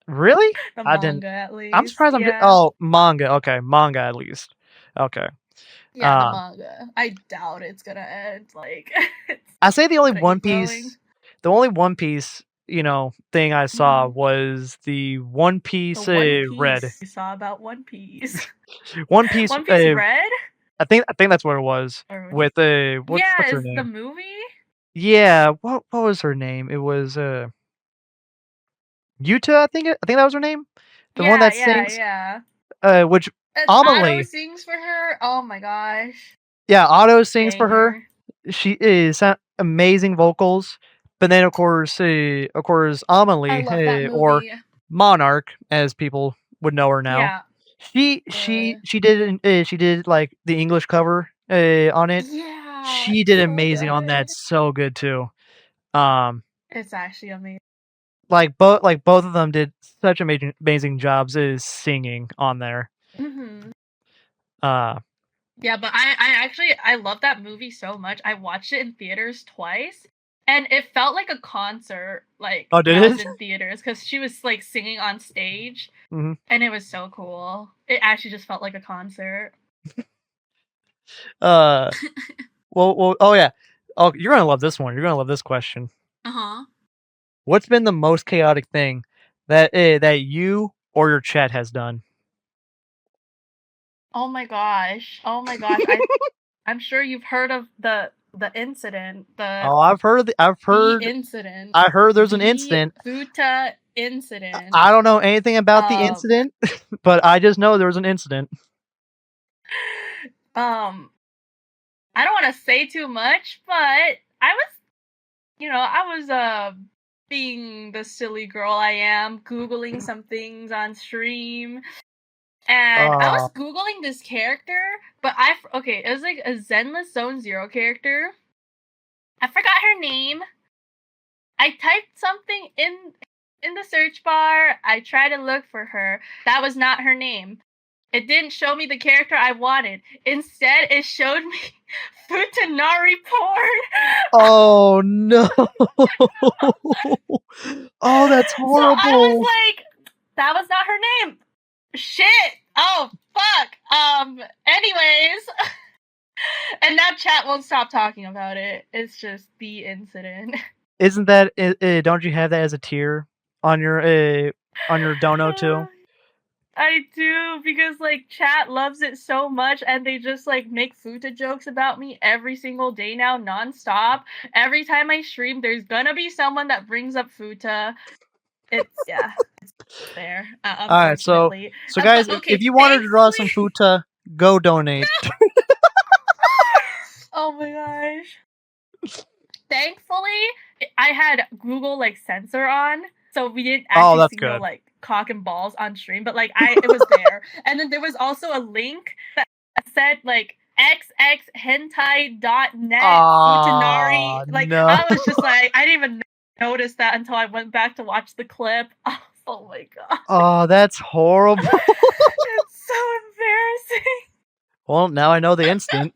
Really? The I didn't. manga, at I'm least. surprised. Yeah. Oh, manga. Okay, manga at least. Okay. Yeah, the Um, manga. I doubt it's gonna end. Like, it's I say gonna keep going. The only One Piece, thing I saw Mhm. was the One The Piece One Red. Piece you saw about One Piece. One Piece. One Piece Red? I think that's what it was. Or With what's yeah, her is the name? movie? Yeah. What was her name? It was Yuta. I think that was her name. The one Yeah, that yeah, sings. yeah. Which And Ado Amelie. sings for her. Oh my gosh. Yeah, Otto sings for her. Banger. She is amazing vocals. But then, of course, I Amelie, love that or movie. Monarch, as people would know her now. Yeah. She did like the English cover on it. Yeah, She did so amazing on that. good. So good too. Um, It's actually amazing. like both of them did such amazing jobs as singing on there. Hmm. Uh, Yeah, but I love that movie so much. I watched it in theaters twice, and it felt like a concert, like oh, when did I was it? in theaters, because she was like singing on stage, Hmm. and it was so cool. It actually just felt like a concert. Uh, oh yeah. Oh, you're gonna love this one. You're gonna love this question. Uh-huh. What's been the most chaotic thing that you or your chat has done? Oh my gosh. Oh my gosh. I'm sure you've heard of the incident, Oh, I've heard. the incident, I heard there's an the incident. Futa incident. I don't know anything about the Um, incident, but I just know there was an incident. um, I don't want to say too much, but I was, I was being the silly girl I am, googling some things on stream, and I was Uh, googling this character, but okay, it was like a Zenless Zone Zero character. I forgot her name. I typed something in the search bar. I tried to look for her. That was not her name. It didn't show me the character I wanted. Instead, it showed me Futanari porn. oh no! Oh, that's So I was horrible. like, that was not her name. Shit. Oh, fuck. Anyways. And now chat won't stop talking about it. It's just the incident. Isn't that? Don't you have that as a tier on your dono too? I do, because like chat loves it so much, and they just like make futa jokes about me every single day now, nonstop. Every time I stream, there's gonna be someone that brings up futa. It's there, All right, unfortunately. so guys, But if okay, you wanted to draw some thankfully. futa, go donate. Oh my gosh. Thankfully, I had Google like censor on, so we didn't Oh, actually that's see no good. like cock and balls on stream. But like it was there, and then there was also a link that said like xxhentai.net futanari. Ah, Like no. I was just like, I didn't even notice that until I went back to watch the clip. Oh my god. Oh, that's horrible. It's so embarrassing. Well, now I know the incident.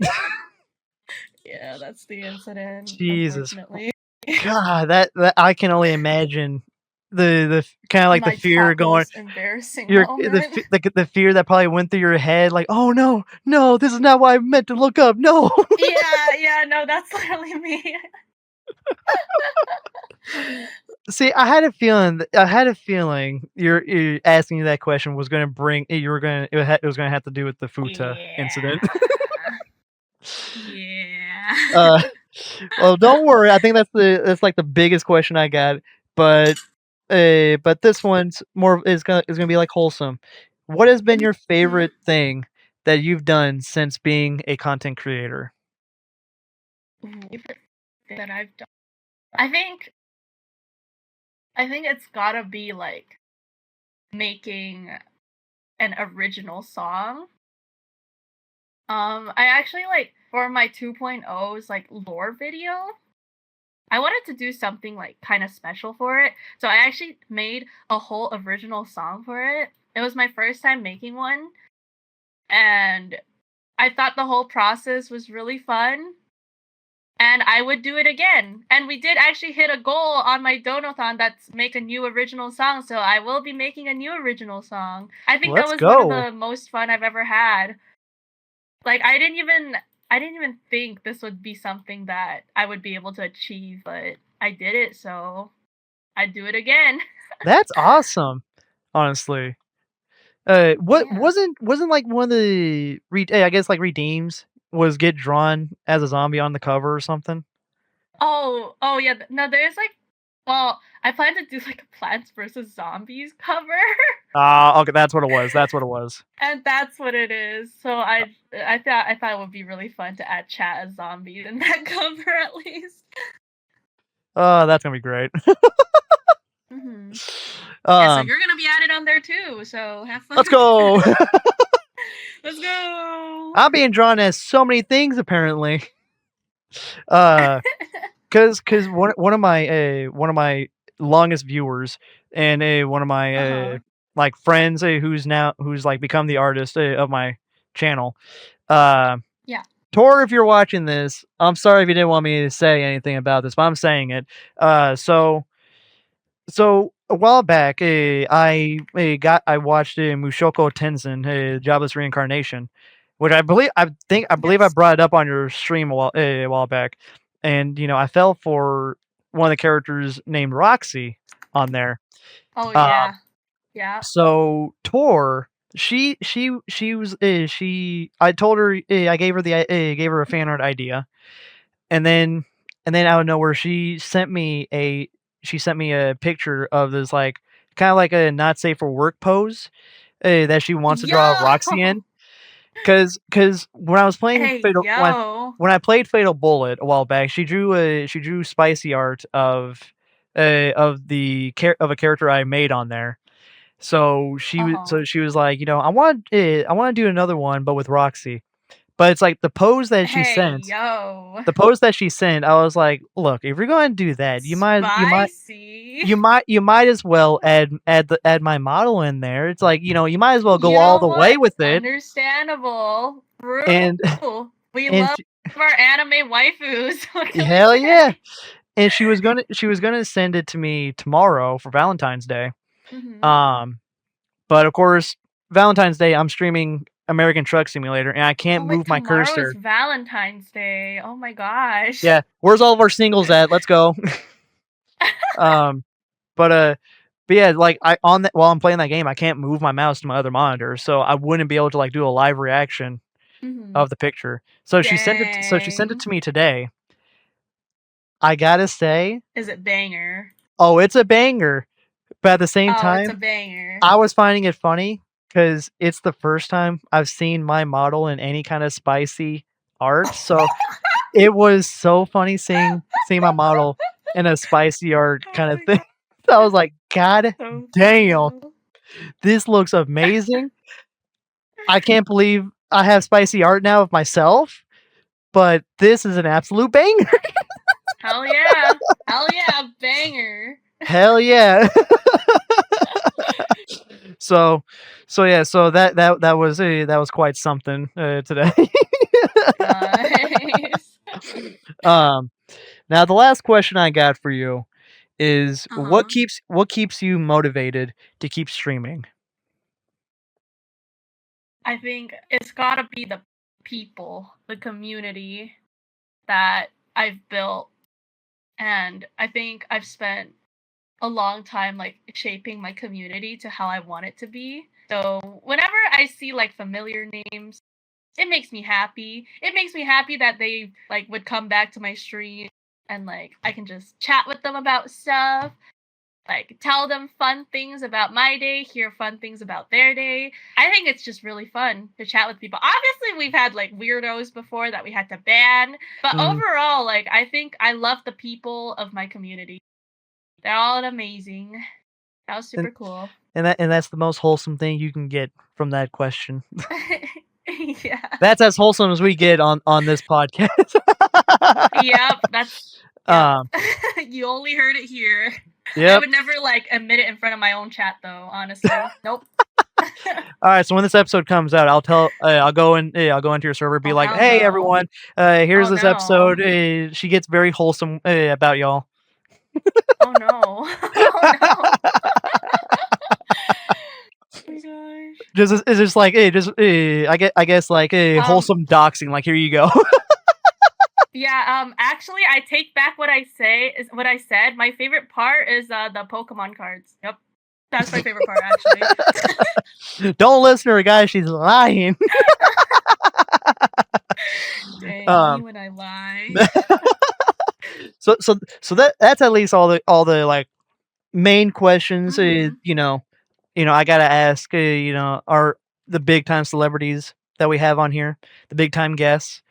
Yeah, that's the incident, Jesus, unfortunately. God, that I can only imagine the kind of like the My fear top going. most embarrassing Your moment. the fear that probably went through your head, like, oh no, no, this is not what I meant to look up. No. Yeah, no, that's literally me. See, I had a feeling you're asking that question was gonna bring you were gonna it was gonna have to do with the Futa incident. Yeah. Yeah. uh, well, don't worry. I think that's like the biggest question I got, but this one's more is gonna be like wholesome. What has been your Mhm. favorite thing that you've done since being a content creator? Favorite thing that I've done. I think it's gotta be like making an original song. I actually like for my 2.0's like lore video, I wanted to do something like kind of special for it. So I actually made a whole original song for it. It was my first time making one, and I thought the whole process was really fun, and I would do it again. And we did actually hit a goal on my donathon that's make a new original song, so I will be making a new original song. I think that Let's was one of go. the most fun I've ever had. Like I didn't even think this would be something that I would be able to achieve, but I did it, so I'd do it again. That's awesome. Honestly. What Yeah. wasn't like one of the I guess like redeems was get drawn as a zombie on the cover or something? Oh, yeah. No, there's like, well, I plan to do like a Plants vs Zombies cover. Okay, that's what it was. That's what it was. And that's what it is. So I thought it would be really fun to add chat as zombies in that cover at least. Oh, that's gonna be great. Mm-hmm. Yeah, so Um, you're gonna be added on there too. So have fun. let's go. Let's go. I'm being drawn as so many things apparently. Cause one of my longest viewers and one of my Uh-huh. like friends who's like become the artist of my channel. Uh, Yeah. Tor, if you're watching this, I'm sorry if you didn't want me to say anything about this, but I'm saying it. So a while back, I watched Mushoku Tensei, Jobless Reincarnation, which I believe I Yes. brought it up on your stream a while back, and I fell for one of the characters named Roxy on there. Oh Uh, yeah. Yeah. so Tor, she was she I told her I gave her a fan art idea, and then out of nowhere she sent me a picture of this like kind of like a not safe for work pose that she wants to draw Roxy Yo. in. Cause when I was playing Hey yo. when I played Fatal Bullet a while back, she drew spicy art of of a character I made on there. So Uh-huh. she was like, I want to do another one, but with Roxy. But it's like the pose that she Hey sent. yo. The post that she sent, I was like, "Look, if you're going to do that, Spicy. you might as well add my model in there. It's like you might as well go You all know the way what? with it." Understandable. And True. We and love our anime waifus. What can we hell yeah! say? And she was gonna send it to me tomorrow for Valentine's Day. Mm-hmm. Um, but of course, Valentine's Day, I'm streaming American Truck Simulator, and I Oh can't wait, move my tomorrow is cursor. Valentine's Day. Oh my gosh. Yeah, where's all of our singles at? Let's go. um, But but yeah, like I on that while I'm playing that game, I can't move my mouse to my other monitor, so I wouldn't be able to like do a live reaction Mm-hmm. of the picture. So she sent it Dang. to me today. I gotta say, Is it banger? oh, it's a banger. But at the same Oh, it's a time, banger. I was finding it funny because it's the first time I've seen my model in any kind of spicy art. So it was so funny seeing my model in a spicy art Oh kind of my thing. god. I was like, God So funny damn. though. This looks amazing. I can't believe I have spicy art now of myself, but this is an absolute banger. Hell yeah. Hell yeah, banger. Hell yeah. so yeah, so that was quite something today. Nice. um Now the last question I got for you is Uh-huh. what keeps you motivated to keep streaming? I think it's gotta be the people, the community that I've built. And I think I've spent a long time like shaping my community to how I want it to be. So whenever I see like familiar names, it makes me happy. It makes me happy that they like would come back to my stream and like I can just chat with them about stuff, like tell them fun things about my day, hear fun things about their day. I think it's just really fun to chat with people. Obviously, we've had like weirdos before that we had to ban, but Mm, overall, like I think I love the people of my community. They're all amazing. That was and super cool. and that's the most wholesome thing you can get from that question. Yeah. That's as wholesome as we get on this podcast. Yep. That's yep. um, You only heard it here. I yep. would never like admit it in front of my own chat though, honestly. Nope. All right, so when this episode comes out, I'll go into your server, be Oh like, hell "Hey no. everyone, here's Oh this no. episode. She gets very wholesome about y'all." Oh no. Oh no. Oh my gosh. Just it's just like, I guess like a Um wholesome doxing. Like, here you go. yeah, actually I take back what I said. My favorite part is the Pokemon cards. Yep. That's my favorite part actually. Don't listen to her, guys. She's lying. Dang, me um, when I lie. so that's at least all the like main questions, Mhm. I gotta ask, are the big time celebrities that we have on here, the big time guests.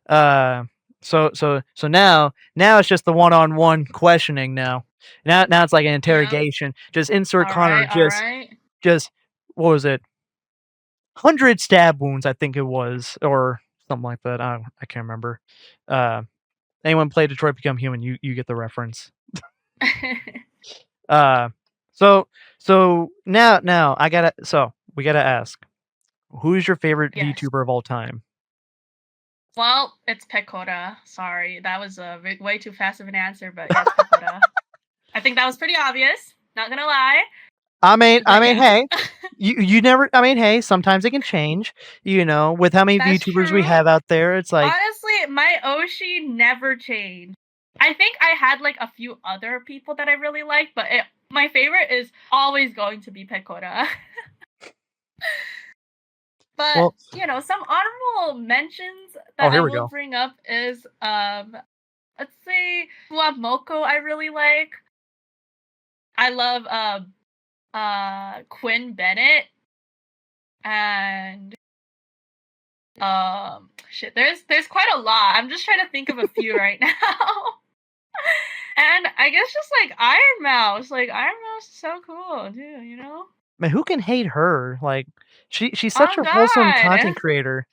Uh, so now it's just the one-on-one questioning now. Now it's like an Yep. interrogation. Just insert Connor, Alright, alright. just what was it? 100 stab wounds, I think it was, or something like that. I can't remember. Uh, anyone play Detroit Become Human, you get the reference. Uh, so now we gotta ask, who's your favorite Yes. VTuber of all time? Well, it's Pecora. Sorry, that was a way too fast of an answer, but yeah, it's Pecora. I think that was pretty obvious, not gonna lie, I but mean, yeah. hey, you never. I mean, hey, sometimes it can change. With how many That's VTubers we true. have out there, it's like, Honestly, my Oshi never changed. I think I had, like, a few other people that I really liked, but my favorite is always going to be Pecora. But, well, some honorable mentions oh, that I here we will go. bring up is, let's say Fuamoko I really like. I love, Quinn Bennett and, shit, there's quite a lot. I'm just trying to think of a few right now. And I guess just, like, Iron Mouse. Like, Iron Mouse is so cool too, you know? Man, who can hate her? Like, she's such Oh a wholesome god! content creator.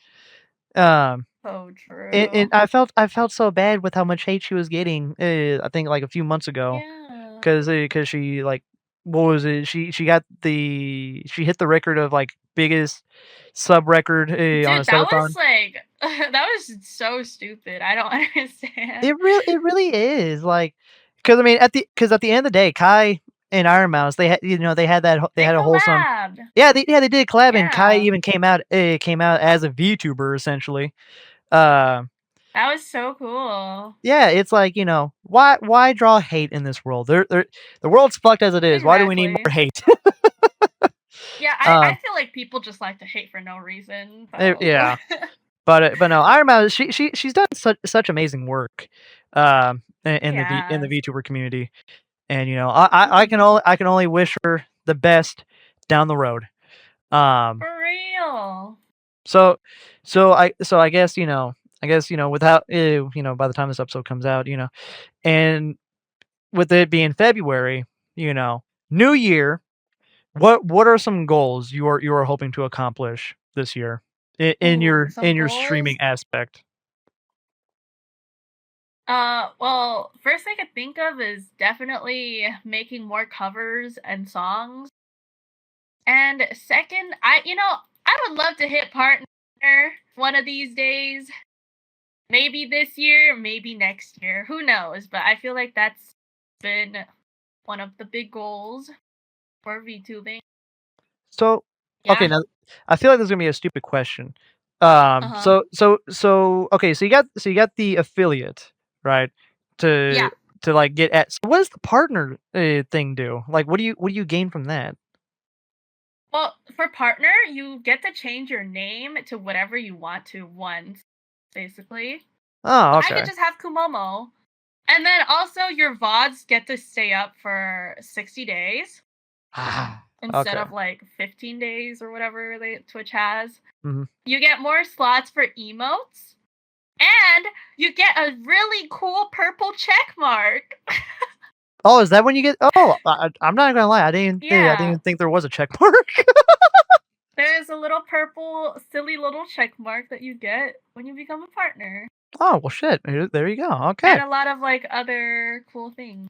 Um, So and true. I felt so bad with how much hate she was getting. I think like a few months ago, Yeah. because she like, what was it? She hit the record of like biggest sub record on a Dude, that was, subathon. like that was so stupid. I don't understand. It really is, like, because at the end of the day, Kai and Iron Mouse, they They had a wholesome. collabed. They did collab, and Kai Yeah. even came out as a VTuber essentially. Uh, That was so cool. yeah, it's like, why draw hate in this world? The world's fucked as it is. Why do we need Exactly. more hate? Yeah, I Um, feel like people just like to hate for no reason, so yeah, but no, Iron Mouse, she's done such amazing work, in the Yes. VTuber community. And, I can only wish her the best down the road. Um, For real. so I guess, without, by the time this episode comes out, and with it being February, new year, what are some goals you are hoping to accomplish this year in Ooh, your some streaming goals? aspect? Well, first I could think of is definitely making more covers and songs. And second, I would love to hit partner one of these days. Maybe this year, maybe next year. Who knows? But I feel like that's been one of the big goals for VTubing. So, okay, Yeah. now I feel like this is gonna be a stupid question. Uh-huh. Okay, so you got the affiliate, right? To Yeah. like get at. So what does the partner thing do? Like, what do you gain from that? Well, for partner, you get to change your name to whatever you want to once, basically. Oh, I could okay. just have Kumomo. And then also your VODs get to stay up for 60 days instead Okay. of like 15 days or whatever Twitch has. Mhm. You get more slots for emotes and you get a really cool purple check mark. Oh, is that when you get? Oh, I'm not gonna lie. I didn't Yeah, even think there was a check mark. there's a little purple silly little check mark that you get when you become a partner. Oh well, shit. There you go. Okay. And a lot of like other cool things.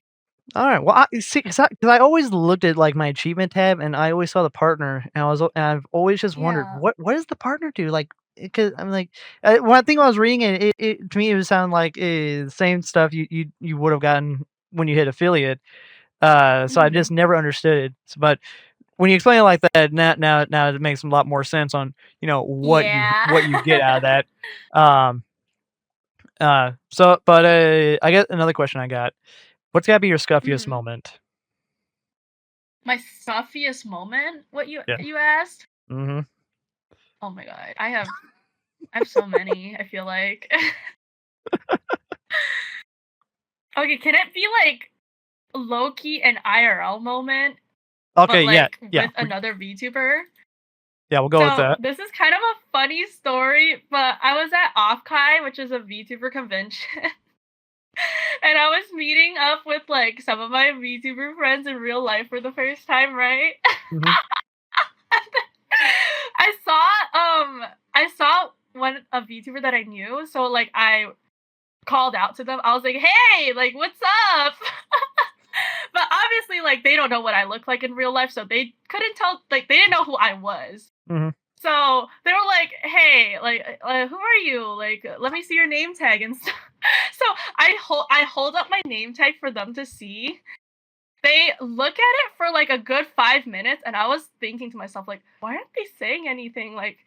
All right. Well, I see, because I always looked at like my achievement tab, and I always saw the partner, and I've always just wondered Yeah. what does the partner do? Like, because I'm like, one thing I was reading, and it to me it would sound like the same stuff you would have gotten when you hit affiliate. So I Mhm. just never understood it. But when you explain it like that, now it makes a lot more sense on Yeah. what you get out of that. Um. But I get another question I got. What's gotta be your scuffiest Mhm. moment? My stuffiest moment? What Yeah. you asked? Mhm. Oh my god. I have so many, I feel like. Okay, can it be like low-key an IRL moment, Okay, but yeah, like yeah, with another VTuber. yeah. We'll go with So that. this is kind of a funny story, but I was at Offkai, which is a VTuber convention, and I was meeting up with like some of my VTuber friends in real life for the first time, right? Mhm. I saw one a VTuber that I knew, so like I called out to them. I was like, "Hey, like what's up?" But obviously like they don't know what I look like in real life, so they couldn't tell, like they didn't know who I was. Mhm. So they were like, "Hey, like, who are you? Like, let me see your name tag and stuff." So I hold up my name tag for them to see. They look at it for like a good 5 minutes, and I was thinking to myself, like, why aren't they saying anything? Like,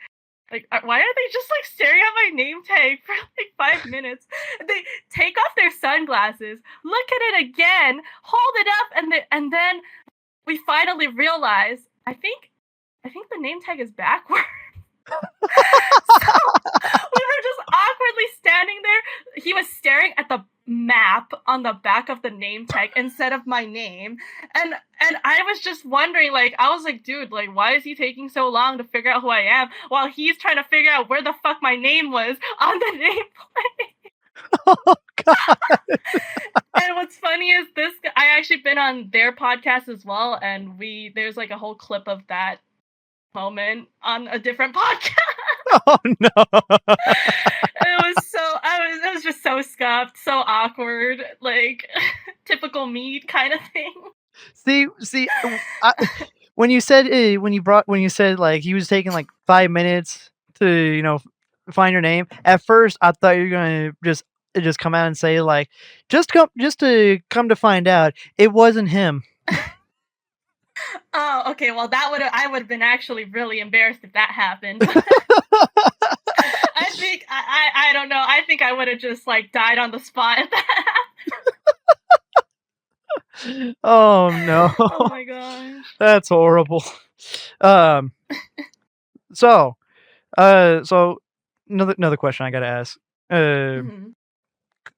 why are they just like staring at my name tag for like 5 minutes? They take off their sunglasses, look at it again, hold it up, and then we finally realize, I think the name tag is backwards. So we were just awkwardly standing there. He was staring at the map on the back of the name tag instead of my name. And I was just wondering, like, I was like, dude, like, why is he taking so long to figure out who I am while he's trying to figure out where the fuck my name was on the nameplate? Oh God. And what's funny is I actually been on their podcast as well, and there's like a whole clip of that moment on a different podcast. Oh no. It was just so scuffed, so awkward, like typical me kind of thing. See, when you said when you said like he was taking like 5 minutes to find your name. At first, I thought you were gonna just come out and say like, just to come to find out, it wasn't him. Oh, okay. Well, I would have been actually really embarrassed if that happened. I don't know. I think I would have just like died on the spot if that happened. Oh no. Oh my gosh. That's horrible. Um. So another question I gotta ask. Uh.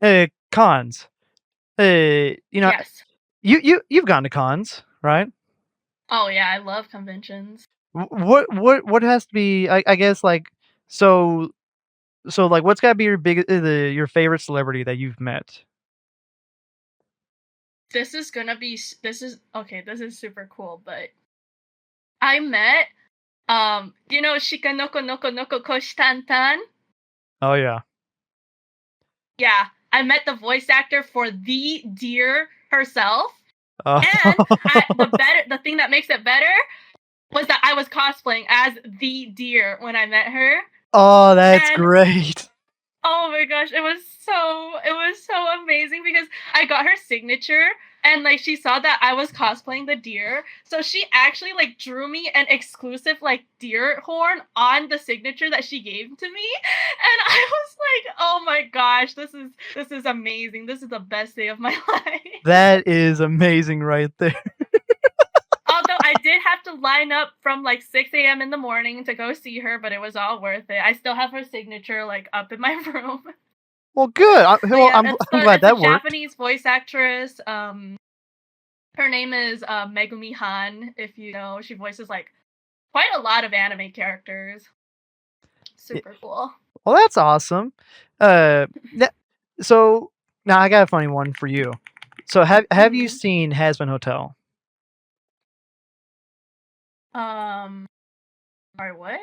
Mhm. Cons. You know, Yes. you've gone to cons, right? Oh yeah, I love conventions. What has to be? I guess like so like what's got to be your favorite celebrity that you've met? This is okay. This is super cool, but I met Shika Noko Noko Noko Koshi. Oh yeah. Yeah, I met the voice actor for the deer herself. Oh, And the thing that makes it better was that I was cosplaying as the deer when I met her. oh, that's And great. oh my gosh, it was so amazing because I got her signature, and like she saw that I was cosplaying the deer. So she actually like drew me an exclusive like deer horn on the signature that she gave to me. And I was like, "Oh my gosh, this is amazing. This is the best day of my life." That is amazing right there. Although I did have to line up from like 6 a.m. in the morning to go see her, but it was all worth it. I still have her signature like up in my room. Well, good. But yeah, I'm glad it's a that worked. Japanese voice actress. Her name is Megumi Han. If you know, she voices like quite a lot of anime characters. Super cool. Well, that's awesome. So now I got a funny one for you. So have you Mhm. seen Hazbin Hotel? Sorry, what?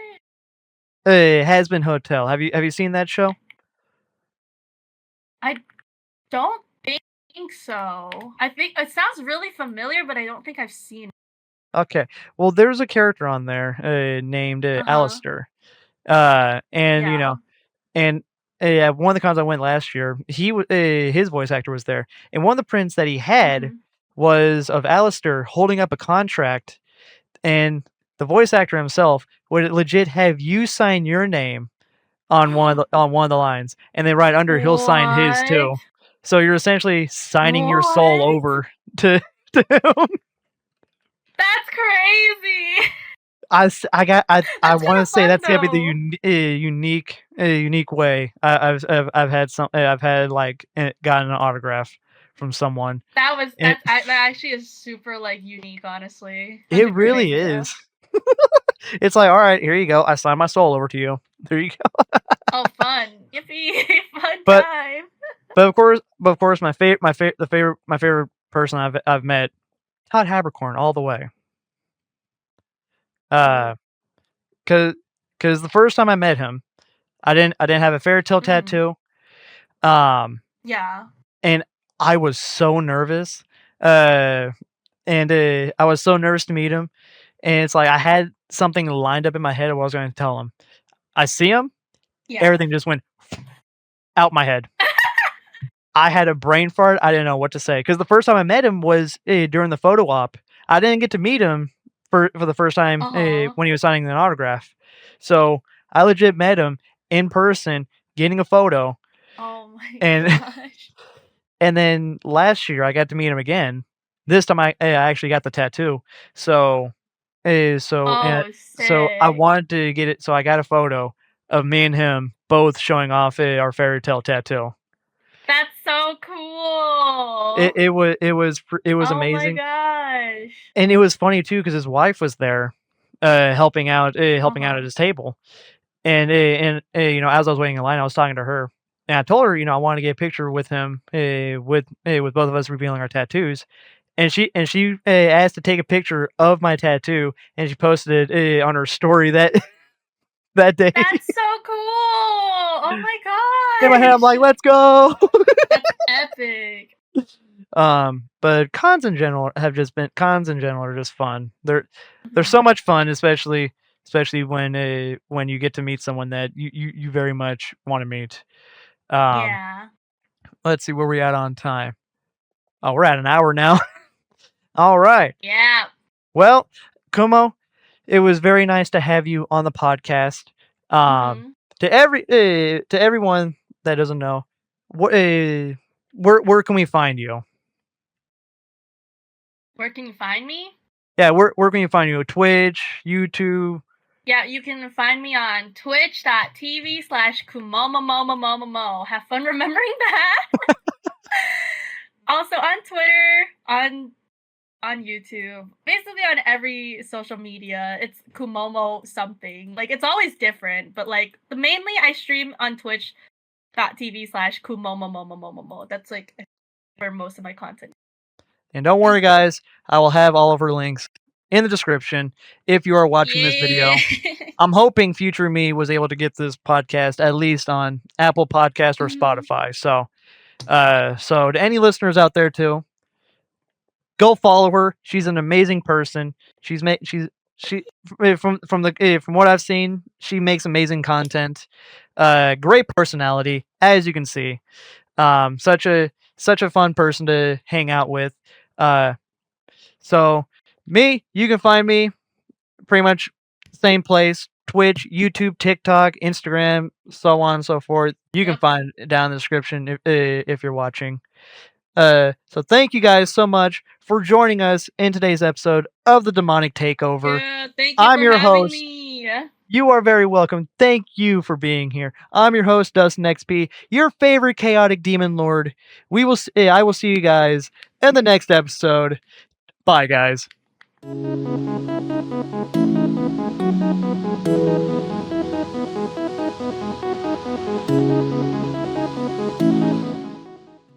Hazbin Hotel. Have you seen that show? I don't think so. I think it sounds really familiar, but I don't think I've seen it. Okay. Well, there's a character on there named Uh-huh. Alistair. And Yeah. and one of the cons I went last year, his voice actor was there, and one of the prints that he had Mhm. was of Alistair holding up a contract, and the voice actor himself would legit have you sign your name on one of the lines, and then right under he'll sign his What? too. So you're essentially signing your soul What? over to to him. That's crazy. I That's kind want to of say fun that's gotta be the though. unique way I've had like gotten an autograph from someone. That actually is super like unique, honestly. That's It a great really idea. is. It's like, all right, here you go. I sign my soul over to you. There you go. Oh, fun! Yippee! Fun But- time. But of course, my favorite person I've met, Todd Habercorn, all the way. Cause the first time I met him, I didn't have a fairy tale tattoo. Yeah. And I was so nervous. I was so nervous to meet him. And it's like I had something lined up in my head of what I was going to tell him. I see him, Yeah. everything just went out my head. I had a brain fart. I didn't know what to say because the first time I met him was during the photo op. I didn't get to meet him for the first time when he was signing an autograph. So I legit met him in person, getting a photo. Oh my And gosh. and then last year I got to meet him again. This time I actually got the tattoo. So so I sick. wanted to get it. So I got a photo of me and him both showing off our fairy tale tattoo. That's so cool. It was Oh amazing. my gosh. And it was funny too because his wife was there, helping out at his table. And you know, as I was waiting in line, I was talking to her, and I told her, you know, I wanted to get a picture with him, with both of us revealing our tattoos. And she asked to take a picture of my tattoo, and she posted it on her story that day. That's so cool. Oh my gosh. In my head, I'm like, let's go. That's epic. But cons in general are just fun. They're so much fun, especially when you get to meet someone that you very much want to meet. Yeah. Let's see where we at on time. Oh, we're at an hour now. All right. Yeah. Well, Kumo, it was very nice to have you on the podcast. To everyone that doesn't know, where can we find you? Where can you find me? Yeah, where can you find you? Twitch, YouTube. Yeah, you can find me on twitch.tv/Kumomomo. Have fun remembering that. Also on Twitter, on YouTube, basically on every social media, it's Kumomo something. Like, it's always different, but like mainly I stream on twitch.tv/Kumomomo. That's like where most of my content. And don't worry, guys, I will have all of her links in the description if you are watching this video. I'm hoping future me was able to get this podcast at least on Apple Podcast or Spotify. So to any listeners out there too, go follow her. She's an amazing person. From what I've seen, she makes amazing content. Great personality, as you can see. Such a fun person to hang out with. So you can find me pretty much same place: Twitch, YouTube, TikTok, Instagram, so on and so forth. You can find it down in the description if you're watching. So thank you guys so much for joining us in today's episode of the Demonic Takeover. Yeah, thank you I'm for your having host. me. You are very welcome. Thank you for being here. I'm your host, DustinXP, your favorite chaotic demon lord. I will see you guys in the next episode. Bye, guys.